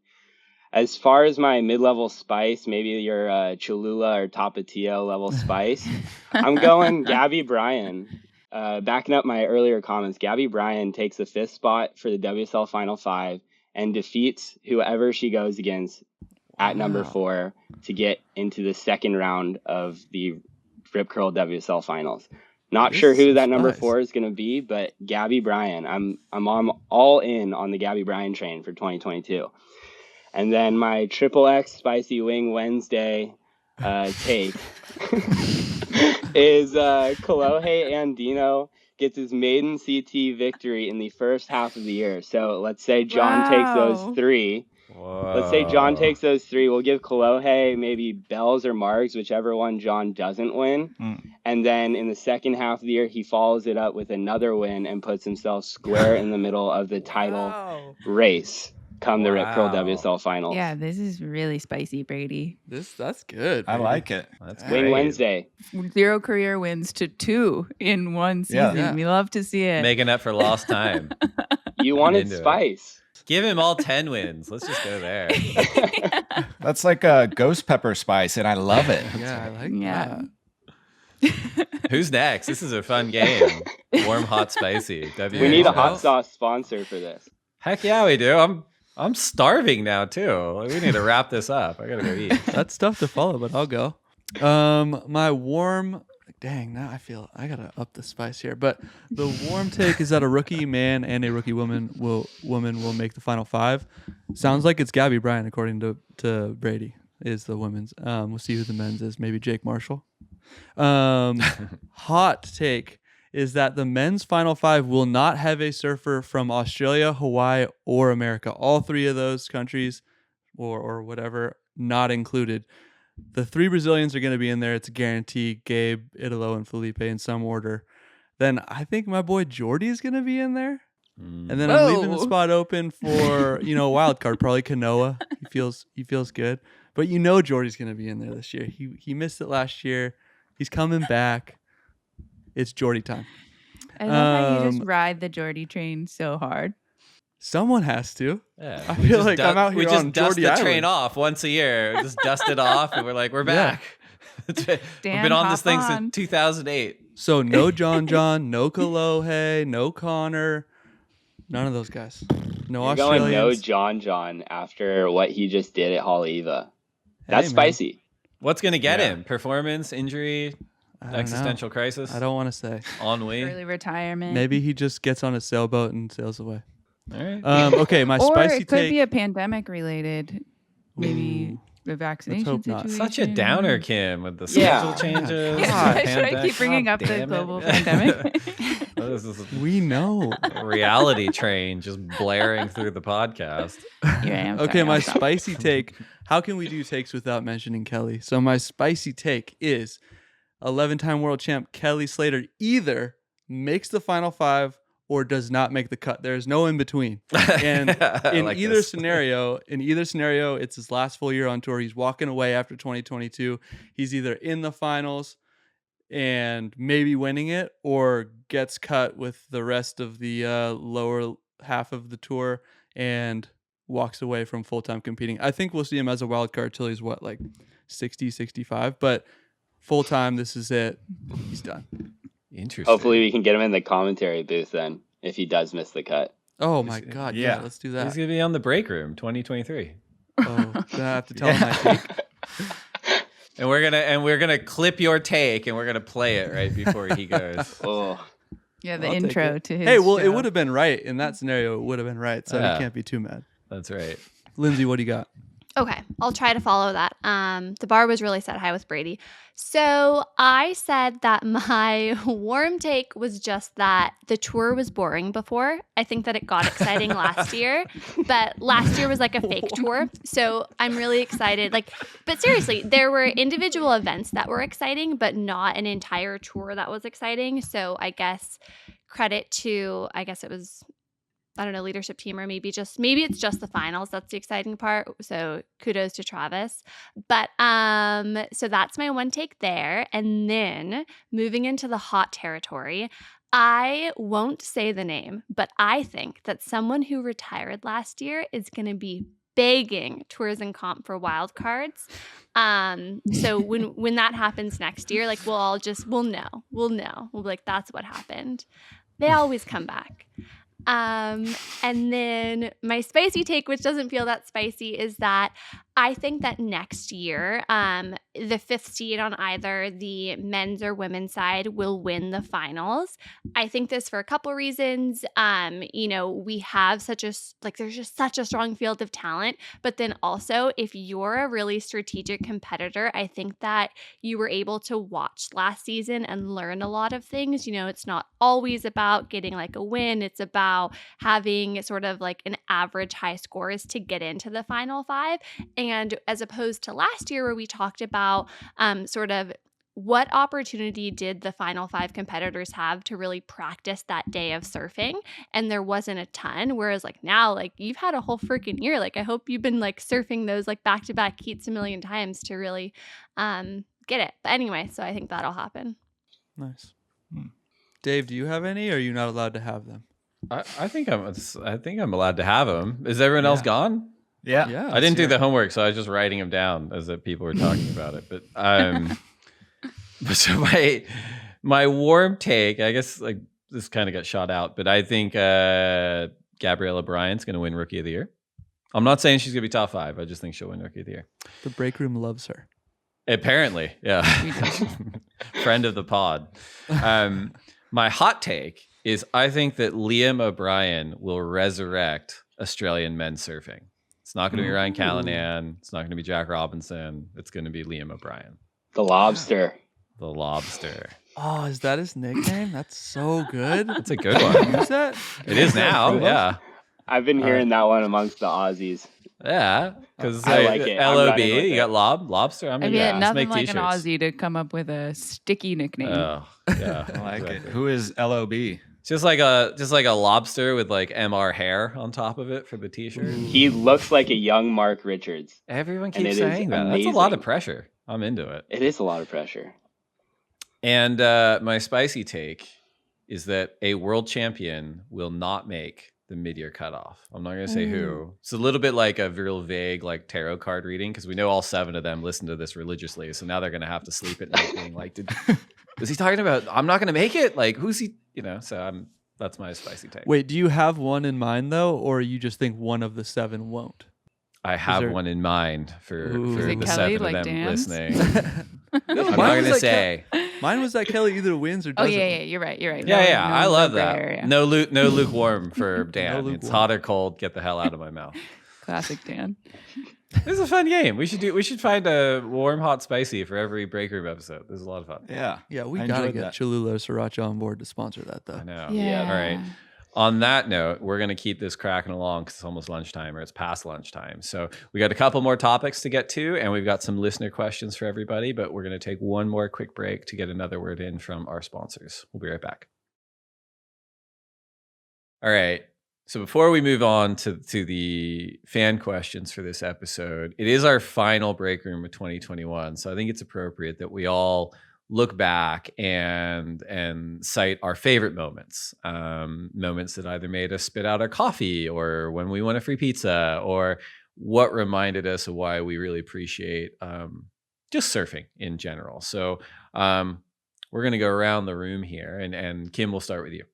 As far as my mid-level spice, maybe your Cholula or Tapatio level spice, I'm going Gabby Bryan. Backing up my earlier comments, Gabby Bryan takes the 5th spot for the WSL Final 5 and defeats whoever she goes against at number 4 to get into the second round of the Rip Curl WSL Finals. Not sure who that number 4 is going to be, but Gabby Bryan. I'm all in on the Gabby Bryan train for 2022. And then my Triple X Spicy Wing Wednesday take is Kolohe Andino gets his maiden CT victory in the first half of the year. So let's say John takes those 3. Whoa. Let's say John takes those 3. We'll give Kolohe maybe Bells or Margs, whichever one John doesn't win. And then in the second half of the year, he follows it up with another win and puts himself square in the middle of the title race come the Rip Curl WSL Finals. Yeah, this is really spicy, Brady. That's good. I like it. That's Wing great. Wednesday. 0 career wins to 2 in one season. Yeah. We love to see it. Making up for lost time. You wanted Into it. spice. Give him all 10 wins. Let's just go there. That's like a ghost pepper spice, and I love it. Yeah, I like that. Who's next? This is a fun game. Warm, hot, spicy. We need a hot sauce sponsor for this. Heck yeah, we do. I'm starving now too. We need to wrap this up. I gotta go eat. That's tough to follow, but I'll go. My warm, dang, now I feel I gotta up the spice here. But the warm take is that a rookie man and a rookie woman will make the final 5. Sounds like it's Gabby Bryan, according to Brady, is the women's. We'll see who the men's is. Maybe Jake Marshall. Hot take is that the men's final 5 will not have a surfer from Australia, Hawaii, or America. All 3 of those countries, or whatever, not included. The 3 Brazilians are going to be in there. It's a guarantee. Gabe, Italo, and Felipe in some order. Then I think my boy Jordy is going to be in there. And then I'm leaving the spot open for, a wild card, probably Kanoa. He feels good. But Jordy's going to be in there this year. He missed it last year. He's coming back. It's Jordy time. I love how you just ride the Jordy train so hard. Someone has to. Yeah, I feel like I'm out here on We just dust Jordy the Island. train off once a year. Just dust it off, and we're like, we're back. We've been on this thing since 2008. So no John, no Kolohe, no Connor, none of those guys. No You're Australians. going no John after what he just did at Haleiwa. That's man. spicy. What's gonna get him? Performance, injury, I don't existential know. crisis? I don't want to say. Ennui. Early retirement. Maybe he just gets on a sailboat and sails away. All right. Okay, my or spicy it could take. be a pandemic related. Maybe the vaccination hope not. situation. Such a downer, Kim, with the schedule changes. Yeah, the should I pandemic. keep bringing God up the damn it. global pandemic? This is We know. a reality train just blaring through the podcast. Here I am. Okay, Sorry, my I'll stop. spicy take. How can we do takes without mentioning Kelly? So my spicy take is 11-time world champ Kelly Slater either makes the final 5 or does not make the cut. There is no in between. And in like either this. scenario, it's his last full year on tour. He's walking away after 2022. He's either in the finals and maybe winning it, or gets cut with the rest of the lower half of the tour and walks away from full-time competing. I think we'll see him as a wild card till he's 60, 65, but full-time, this is it. He's done. Interesting. Hopefully we can get him in the commentary booth then, if he does miss the cut. Oh my God. Yeah, let's do that. He's gonna be on the break room 2023. Oh, then I have to tell him my take. And we're gonna clip your take and we're gonna play it right before he goes. Oh. Yeah, the I'll take intro it. to his Hey, well, it show. would have been right in that scenario. It would have been right, so Yeah. he can't be too mad. That's right. Lindsay, what do you got? Okay, I'll try to follow that. The bar was really set high with Brady. So I said that my warm take was just that the tour was boring before. I think that it got exciting last year, but last year was like a fake tour. So I'm really excited. But seriously, there were individual events that were exciting, but not an entire tour that was exciting. So I guess credit to, it was I don't know, leadership team, or maybe it's just the finals. That's the exciting part. So kudos to Travis. But so that's my one take there. And then moving into the hot territory, I won't say the name, but I think that someone who retired last year is going to be begging Tours and Comp for wild cards. So when that happens next year, like we'll know. We'll be like, that's what happened. They always come back. And then my spicy take, which doesn't feel that spicy, is that I think that next year, the fifth seed on either the men's or women's side will win the finals. I think this for a couple reasons. We have there's just such a strong field of talent, but then also if you're a really strategic competitor, I think that you were able to watch last season and learn a lot of things. It's not always about getting like a win. It's about having sort of like an average high scores to get into the final five. And as opposed to last year where we talked about sort of what opportunity did the final five competitors have to really practice that day of surfing? And there wasn't a ton. Whereas like now, like you've had a whole freaking year. Like I hope you've been like surfing those like back-to-back heats a million times to really get it. But anyway, so I think that'll happen. Nice. Dave, do you have any, or are you not allowed to have them? I think I'm allowed to have them. Is everyone else gone? Yeah. I didn't do the homework, so I was just writing them down as that people were talking about it. But so my warm take, I guess, like this kind of got shot out, but I think Gabriella Bryant's going to win Rookie of the Year. I'm not saying she's going to be top 5. I just think she'll win Rookie of the Year. The break room loves her. Apparently, yeah. Friend of the pod. My hot take is I think that Liam O'Brien will resurrect Australian men's surfing. It's not going to be Ryan Callanan. It's not going to be Jack Robinson. It's going to be Liam O'Brien. The Lobster. The Lobster. Oh, is that his nickname? That's so good. That's a good one. Use that? It is now, yeah. I've been hearing that one amongst the Aussies. Yeah, because I like it. LOB, you got Lobster. I mean, nothing like t-shirts. an Aussie to come up with a sticky nickname. Oh, yeah. I like it. Who is LOB? Just like a lobster with like MR hair on top of it for the t-shirt. He looks like a young Mark Richards. Everyone keeps saying that. Amazing. That's a lot of pressure. I'm into it. It is a lot of pressure. And my spicy take is that a world champion will not make the mid-year cutoff. I'm not going to say who. It's a little bit like a real vague like tarot card reading because we know all 7 of them listen to this religiously. So now they're going to have to sleep at night being like, was he talking about I'm not going to make it? Like, who's he? So that's my spicy take. Wait, do you have one in mind though, or you just think one of the 7 won't? I have one in mind for the Kelly, 7 of them dance? listening. I'm not going to say. Mine was that Kelly either wins or Oh doesn't. yeah, you're right. Yeah, No, I love that. area. No lukewarm for Dan. lukewarm. It's hot or cold. Get the hell out of my mouth. Classic Dan. This is a fun game. We should find a warm, hot, spicy for every break room episode. This is a lot of fun. Yeah, we I gotta enjoyed get that. Cholula Sriracha on board to sponsor that though. I know. Yeah. All right. On that note, we're going to keep this cracking along because it's almost lunchtime, or it's past lunchtime. So we got a couple more topics to get to, and we've got some listener questions for everybody, but we're going to take one more quick break to get another word in from our sponsors. We'll be right back. All right. So before we move on to the fan questions for this episode, it is our final break room of 2021. So I think it's appropriate that we all look back and cite our favorite moments, moments that either made us spit out our coffee or when we won a free pizza or what reminded us of why we really appreciate just surfing in general. So we're going to go around the room here and Kim, we'll start with you.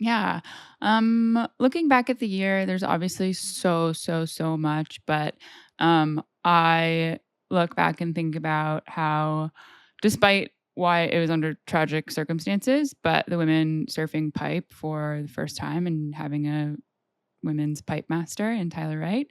Yeah. Looking back at the year, there's obviously so much, but I look back and think about how despite why it was under tragic circumstances, but the women surfing pipe for the first time and having a women's pipe master in Tyler Wright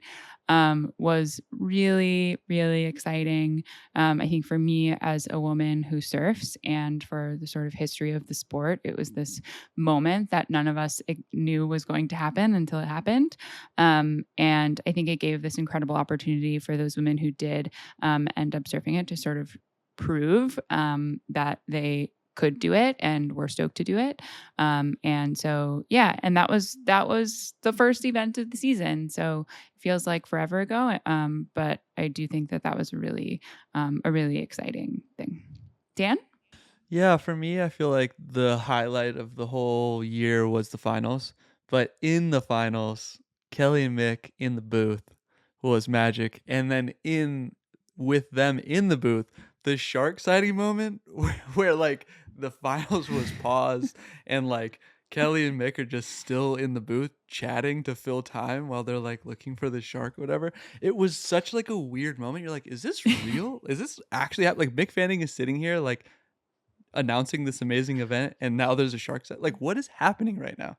was really, really exciting. I think for me as a woman who surfs and for the sort of history of the sport, it was this moment that none of us knew was going to happen until it happened. And I think it gave this incredible opportunity for those women who did end up surfing it to sort of prove that they could do it and were stoked to do it. And so, yeah, and that was the first event of the season. So it feels like forever ago. But I do think that was a really exciting thing. Dan? Yeah, for me, I feel like the highlight of the whole year was the finals. But in the finals, Kelly and Mick in the booth was magic. And then with them in the booth, the shark sighting moment where like the finals was paused and like Kelly and Mick are just still in the booth chatting to fill time while they're like looking for the shark or whatever. It was such like a weird moment. You're like, is this real? Is this actually like Mick Fanning is sitting here like announcing this amazing event and now there's a shark set? Like, what is happening right now?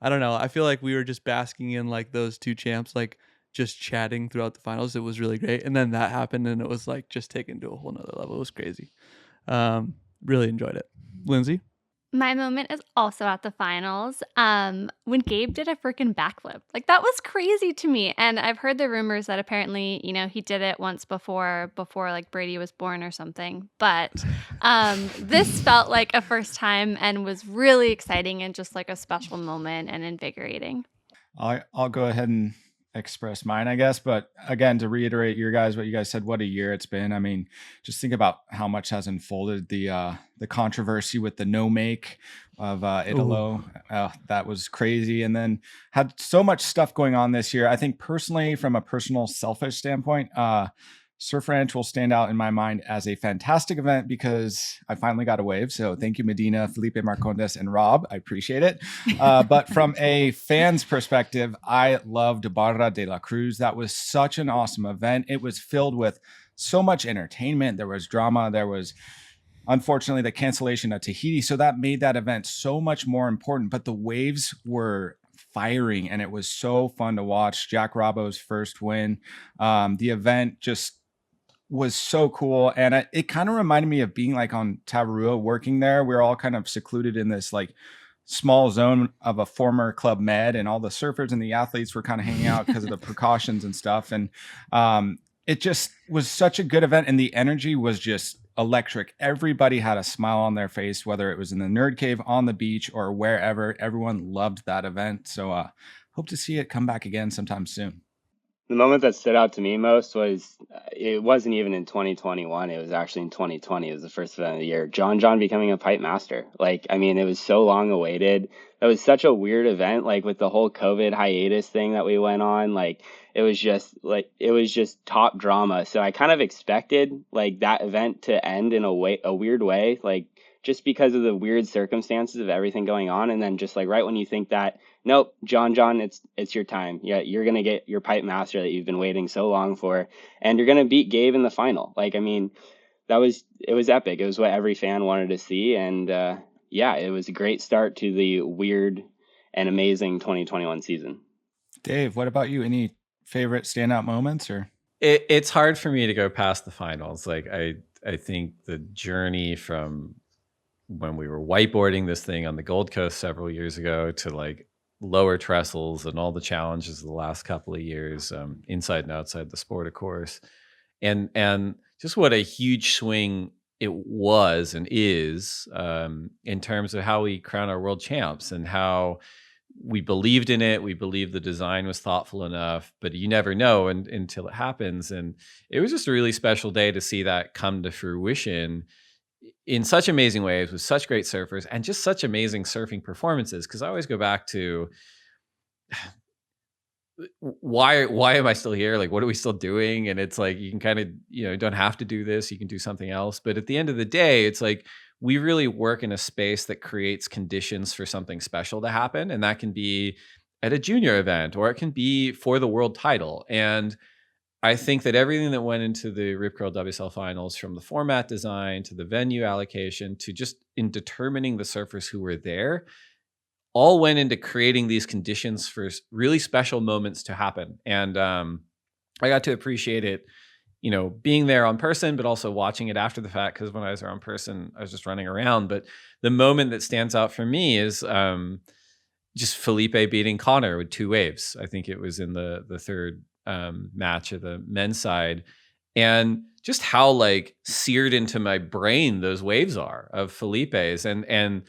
I don't know. I feel like we were just basking in like those two champs like just chatting throughout the finals. It was really great. And then that happened and it was like just taken to a whole nother level. It was crazy. Really enjoyed it. Lindsay? My moment is also at the finals. When Gabe did a freaking backflip. Like, that was crazy to me. And I've heard the rumors that apparently, he did it once before like Brady was born or something. But this felt like a first time and was really exciting and just like a special moment and invigorating. I'll go ahead and express mine, I guess. But again, to reiterate what you guys said, what a year it's been. I mean, just think about how much has unfolded. The controversy with the no make of Italo, that was crazy. And then had so much stuff going on this year. I think personally, from a personal selfish standpoint, Surf Ranch will stand out in my mind as a fantastic event because I finally got a wave. So thank you, Medina, Felipe Marcondes, and Rob. I appreciate it. But from a fan's perspective, I loved Barra de la Cruz. That was such an awesome event. It was filled with so much entertainment. There was drama. There was, unfortunately, the cancellation of Tahiti. So that made that event so much more important. But the waves were firing, and it was so fun to watch. Jack Robbo's first win. The event just was so cool. And it kind of reminded me of being like on Tavarua working there. We were all kind of secluded in this like small zone of a former Club Med, and all the surfers and the athletes were kind of hanging out because of the precautions and stuff. And it just was such a good event. And the energy was just electric. Everybody had a smile on their face, whether it was in the Nerd Cave, on the beach, or wherever. Everyone loved that event. So hope to see it come back again sometime soon. The moment that stood out to me most was, it wasn't even in 2021. It was actually in 2020. It was the first event of the year. John becoming a pipe master. Like, I mean, it was so long awaited. That was such a weird event, like with the whole COVID hiatus thing that we went on. Like, it was just top drama. So I kind of expected like that event to end in a weird way, like just because of the weird circumstances of everything going on. And then just like right when you think that, nope, John, it's your time. Yeah, you're going to get your pipe master that you've been waiting so long for, and you're going to beat Gabe in the final. Like, I mean, it was epic. It was what every fan wanted to see. And yeah, it was a great start to the weird and amazing 2021 season. Dave, what about you? Any favorite standout moments? Or it's hard for me to go past the finals. Like, I think the journey from when we were whiteboarding this thing on the Gold Coast several years ago to like lower trestles and all the challenges of the last couple of years, inside and outside the sport, of course, and just what a huge swing it was and is, in terms of how we crown our world champs and how we believed in it. We believed the design was thoughtful enough, but you never know until it happens. And it was just a really special day to see that come to fruition in such amazing ways with such great surfers and just such amazing surfing performances. Because I always go back to why am I still here? Like, what are we still doing? And it's like, you can kind of, you don't have to do this. You can do something else. But at the end of the day, it's like, we really work in a space that creates conditions for something special to happen. And that can be at a junior event, or it can be for the world title. And I think that everything that went into the Rip Curl WSL finals, from the format design to the venue allocation to just in determining the surfers who were there, all went into creating these conditions for really special moments to happen. And I got to appreciate it, being there on person, but also watching it after the fact, because when I was there on person, I was just running around. But the moment that stands out for me is just Felipe beating Connor with 2 waves. I think it was in the third match of the men's side, and just how like seared into my brain those waves are of Felipe's and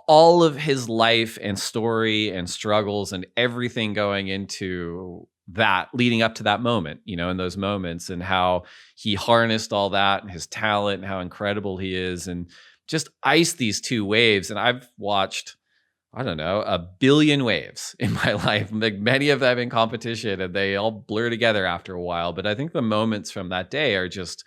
all of his life and story and struggles and everything going into that leading up to that moment, in those moments, and how he harnessed all that and his talent and how incredible he is, and just iced these two waves. And I've watched, I don't know, 1 billion waves in my life, like many of them in competition, and they all blur together after a while. But I think the moments from that day are just,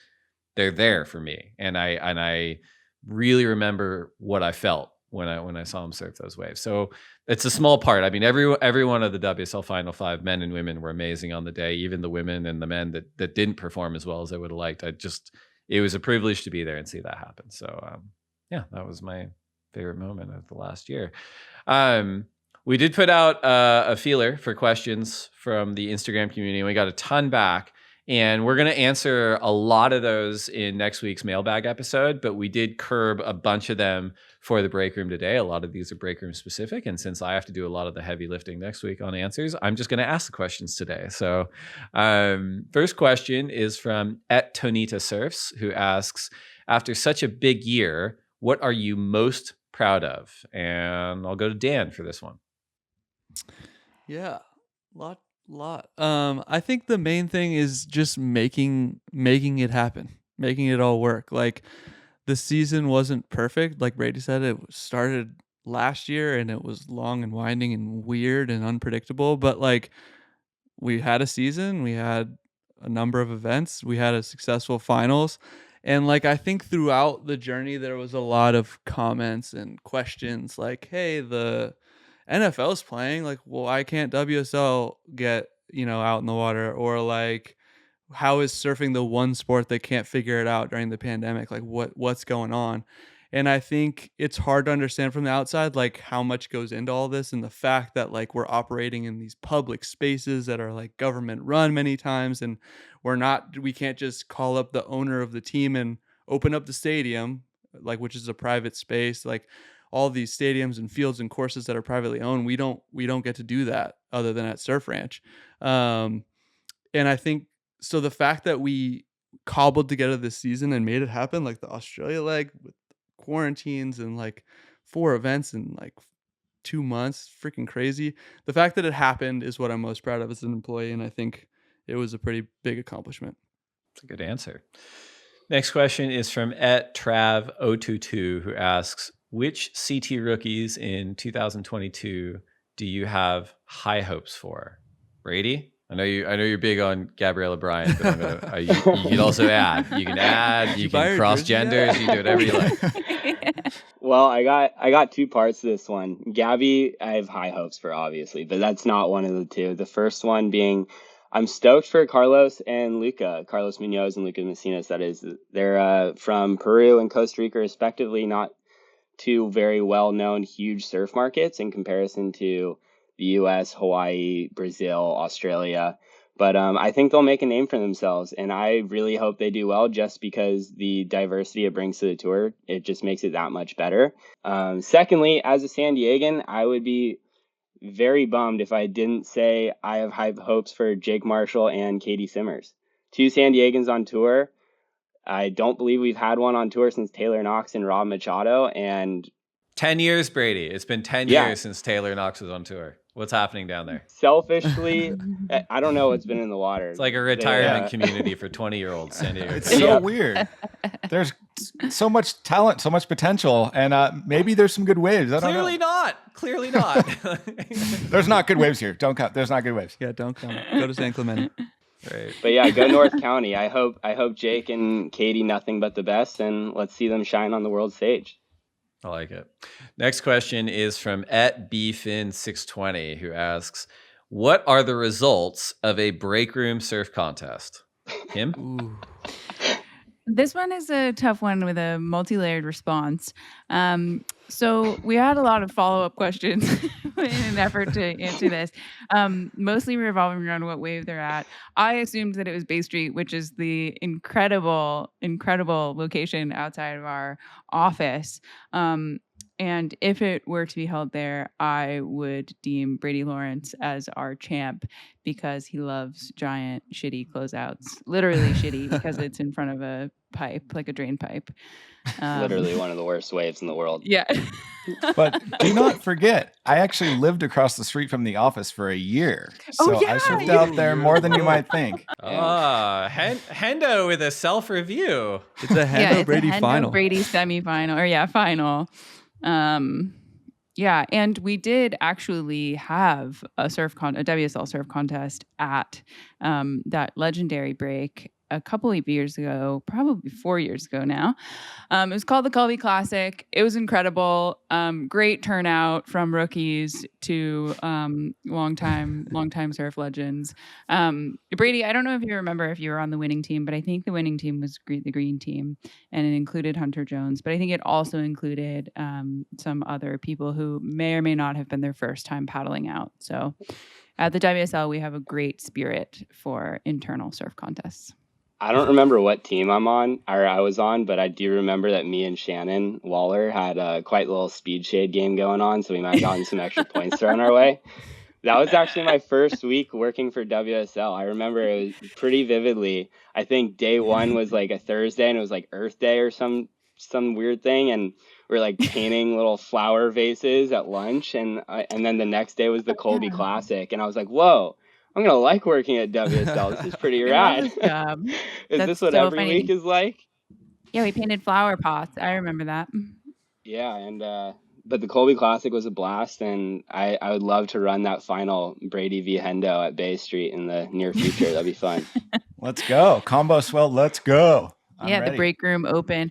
they're there for me. And I really remember what I felt when I saw him surf those waves. So it's a small part. I mean, every one of the WSL Final Five, men and women, were amazing on the day. Even the women and the men that didn't perform as well as I would have liked. It was a privilege to be there and see that happen. So yeah, that was my favorite moment of the last year. We did put out a feeler for questions from the Instagram community, and we got a ton back. And we're going to answer a lot of those in next week's mailbag episode, but we did curb a bunch of them for the break room today. A lot of these are break room specific. And since I have to do a lot of the heavy lifting next week on answers, I'm just going to ask the questions today. So first question is from @TonitaSurfs, who asks, after such a big year, what are you most proud of? And I'll go to Dan for this one. Yeah, lot. I think the main thing is just making it happen, making it all work. Like, the season wasn't perfect. Like Brady said, it started last year and it was long and winding and weird and unpredictable. But like, we had a season, we had a number of events, we had a successful finals. And like, I think throughout the journey, there was a lot of comments and questions like, hey, the NFL's playing, like, why can't WSL get, out in the water? Or like, how is surfing the one sport that can't figure it out during the pandemic? Like, what's going on? And I think it's hard to understand from the outside, like, how much goes into all this, and the fact that like we're operating in these public spaces that are like government run many times, and we can't just call up the owner of the team and open up the stadium, like, which is a private space. Like, all these stadiums and fields and courses that are privately owned, we don't get to do that other than at Surf Ranch. And I think, so the fact that we cobbled together this season and made it happen, like the Australia leg with quarantines and like 4 events in like 2 months, freaking crazy. The fact that it happened is what I'm most proud of as an employee, and I think it was a pretty big accomplishment. That's a good answer. Next question is from @Trav022, who asks, which CT rookies in 2022 do you have high hopes for? Brady? I know you're big on Gabriella Bryant, but you can also add. You can cross genders, you can do whatever you like. Well, I got 2 parts to this one. Gabby, I have high hopes for, obviously, but that's not one of the 2. The first one being, I'm stoked for Carlos Munoz and Luca Macinas. That is, they're from Peru and Costa Rica, respectively, not 2 very well-known huge surf markets in comparison to the US, Hawaii, Brazil, Australia. But I think they'll make a name for themselves, and I really hope they do well, just because the diversity it brings to the tour, it just makes it that much better. Secondly, as a San Diegan, I would be very bummed if I didn't say I have high hopes for Jake Marshall and Katie Simmers. 2 San Diegans on tour. I don't believe we've had one on tour since Taylor Knox and Rob Machado. And 10 years, Brady. It's been 10 years since Taylor Knox was on tour. What's happening down there? Selfishly, I don't know what's been in the water. It's like a retirement community for 20-year-olds. San Diego. It's so weird. There's so much talent, so much potential, and maybe there's some good waves. I don't know. Clearly not. There's not good waves here. Don't count. There's not good waves. Yeah, don't count. Go to San Clemente. Right. But yeah, go North County. I hope Jake and Katie nothing but the best, and let's see them shine on the world stage. I like it. Next question is from @BFin620, who asks, what are the results of a break room surf contest? Kim? Ooh. This one is a tough one with a multi-layered response. So we had a lot of follow-up questions in an effort to answer this, mostly revolving around what wave they're at. I assumed that it was Bay Street, which is the incredible location outside of our office. And if it were to be held there, I would deem Brady Lawrence as our champ because he loves giant, shitty closeouts. Literally shitty because it's in front of a pipe, like a drain pipe. Literally one of the worst waves in the world. Yeah. But do not forget, I actually lived across the street from the office for a year. So I surfed out there more than you might think. Hendo with a self-review. It's a Hendo Brady final. Brady semifinal, or final. Yeah, and we did actually have a WSL surf contest at that legendary break a couple of years ago, probably 4 years ago now. It was called the Colby Classic. It was incredible. Great turnout from rookies to longtime surf legends. Brady, I don't know if you remember if you were on the winning team, but I think the winning team was the green team, and it included Hunter Jones. But I think it also included some other people who may or may not have been their first time paddling out. So at the WSL, we have a great spirit for internal surf contests. I don't remember what team I was on, but I do remember that me and Shannon Waller had a quite little speed shade game going on, so we might have gotten some extra points thrown our way. That was actually my first week working for WSL. I remember it was pretty vividly. I think day one was like a Thursday, and it was like Earth Day or some weird thing, and we're like painting little flower vases at lunch, and then the next day was the Colby Classic, and I was like, whoa. I'm going to like working at WSL. This is pretty rad. Is this what every week is like? Yeah, we painted flower pots. I remember that. Yeah, and but the Colby Classic was a blast, and I would love to run that final Brady v. Hendo at Bay Street in the near future. That'd be fun. Let's go. Combo swell, let's go. I'm ready. The break room open.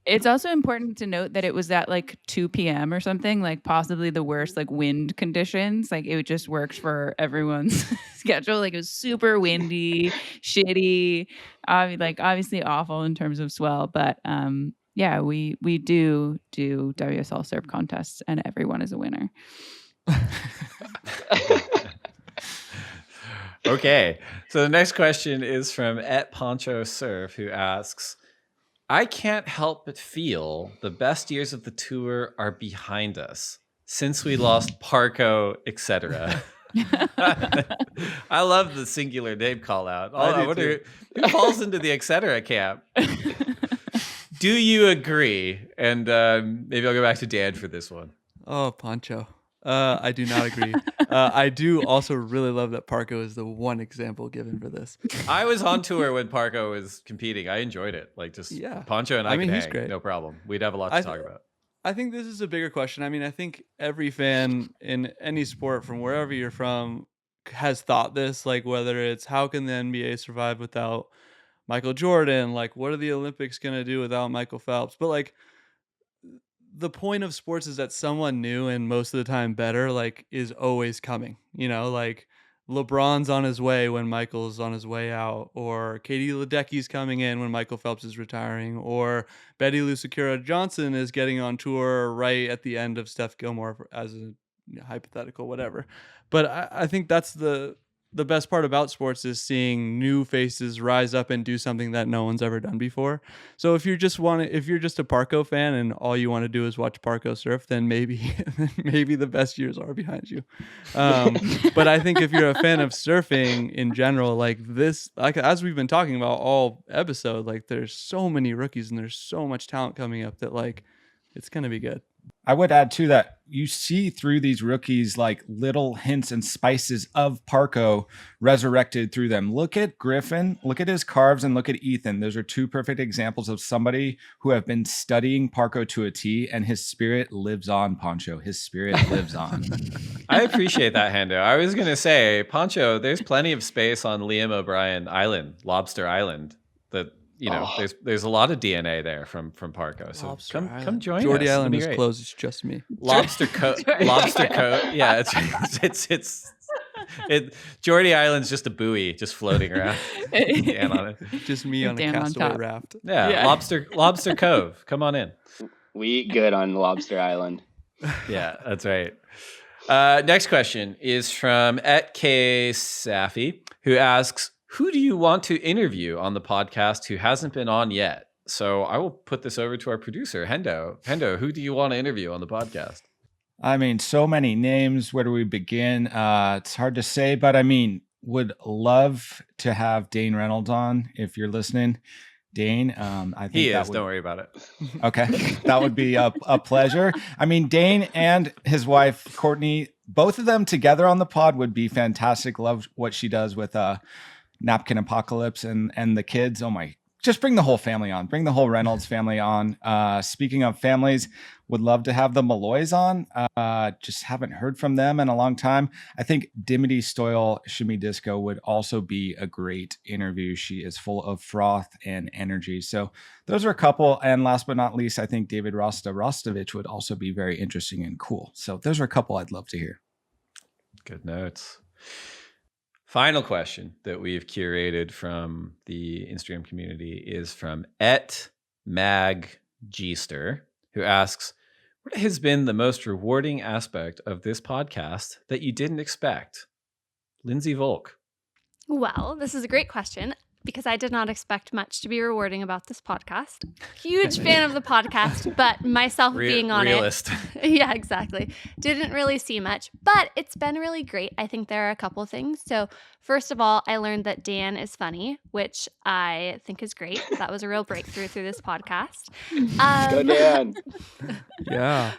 It's also important to note that it was at like 2 p.m. or something, like possibly the worst like wind conditions. Like it just worked for everyone's schedule. Like it was super windy, shitty, obviously awful in terms of swell. But we do WSL surf contests, and everyone is a winner. Okay, so the next question is from @PonchoSurf, who asks, I can't help but feel the best years of the tour are behind us since we lost Parko, etc. I love the singular name call out. I wonder who falls into the etc. camp. Do you agree? And maybe I'll go back to Dan for this one. Oh, Poncho. I do not agree. I do also really love that Parko is the one example given for this. I was on tour when Parko was competing. I enjoyed it. Like Poncho and I mean, he's great. No problem. We'd have a lot to talk about. I think this is a bigger question. I mean, I think every fan in any sport from wherever you're from has thought this, like whether it's how can the NBA survive without Michael Jordan? Like what are the Olympics going to do without Michael Phelps? But like, the point of sports is that someone new and most of the time better, like, is always coming. You know, like LeBron's on his way when Michael's on his way out, or Katie Ledecky's coming in when Michael Phelps is retiring, or Betty Lou Sakura Johnson is getting on tour right at the end of Steph Gilmore as a hypothetical, whatever. But I think that's the best part about sports is seeing new faces rise up and do something that no one's ever done before. So if you're just a Parko fan and all you want to do is watch Parko surf, then maybe the best years are behind you. But I think if you're a fan of surfing in general, like this, like as we've been talking about all episode, like there's so many rookies and there's so much talent coming up that like it's going to be good. I would add too that you see through these rookies like little hints and spices of Parko resurrected through them. Look at Griffin, look at his carves, and look at Ethan. Those are two perfect examples of somebody who have been studying Parko to a T, and his spirit lives on, Poncho. His spirit lives on. I appreciate that, Hendo. I was going to say, Poncho, there's plenty of space on Liam O'Brien Island, Lobster Island, that there's a lot of DNA there from Parko. So come join us. Geordie Island is closed. It's just me. Lobster Cove. Yeah, it's Geordie Island's just a buoy, just floating around. Dan on it. Just me on a castaway raft. Yeah, Lobster Cove. Come on in. We eat good on Lobster Island. Yeah, that's right. Next question is from @K Safi, who asks, who do you want to interview on the podcast who hasn't been on yet? So I will put this over to our producer, Hendo. Hendo, who do you want to interview on the podcast? I mean, so many names. Where do we begin? It's hard to say, but I mean, would love to have Dane Reynolds on if you're listening. Dane, I think He that is. would, Don't worry about it. okay, that would be a pleasure. I mean, Dane and his wife Courtney, both of them together on the pod would be fantastic. Love what she does with Napkin Apocalypse and the kids. Oh my, just bring the whole family on. Bring the whole Reynolds family on. Speaking of families, would love to have the Malloys on. Just haven't heard from them in a long time. I think Dimity Stoyle Shimmy Disco would also be a great interview. She is full of froth and energy. So those are a couple. And last but not least, I think David Rostovich would also be very interesting and cool. So those are a couple I'd love to hear. Good notes. Final question that we've curated from the Instagram community is from @MagGster, who asks, what has been the most rewarding aspect of this podcast that you didn't expect? Lindsay Volk. Well, this is a great question because I did not expect much to be rewarding about this podcast. Huge fan of the podcast, but myself being on realist. it. Yeah, exactly. Didn't really see much, but it's been really great. I think there are a couple things. So first of all, I learned that Dan is funny, which I think is great. That was a real breakthrough through this podcast. Go Dan. Yeah.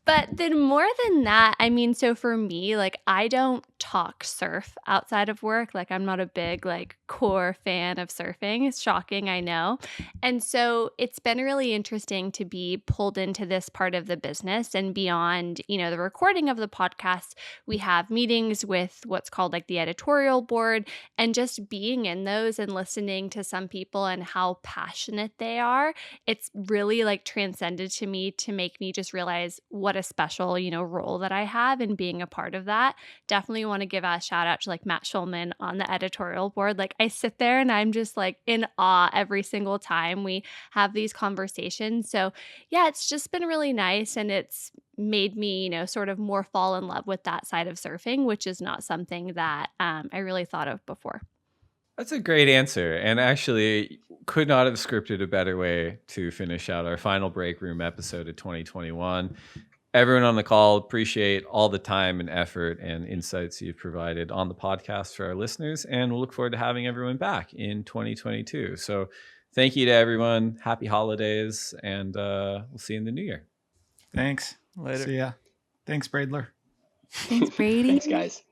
But then more than that, I mean, so for me, like I don't talk surf outside of work. Like I'm not a big like core fan of surfing. It's shocking, I know. And so it's been really interesting to be pulled into this part of the business and beyond, the recording of the podcast. We have meetings with what's called like the editorial board and just being in those and listening to some people and how passionate they are. It's really like transcended to me to make me just realize what a special, role that I have in being a part of that. Definitely want to give a shout out to like Matt Schulman on the editorial board. Like I sit there and I'm just like in awe every single time we have these conversations. So yeah, it's just been really nice and it's made me, sort of more fall in love with that side of surfing, which is not something that I really thought of before. That's a great answer. And actually could not have scripted a better way to finish out our final break room episode of 2021. Everyone on the call, appreciate all the time and effort and insights you've provided on the podcast for our listeners. And we'll look forward to having everyone back in 2022. So thank you to everyone. Happy holidays. And we'll see you in the new year. Thanks. Later. See ya. Thanks, Braidler. Thanks, Brady. Thanks, guys.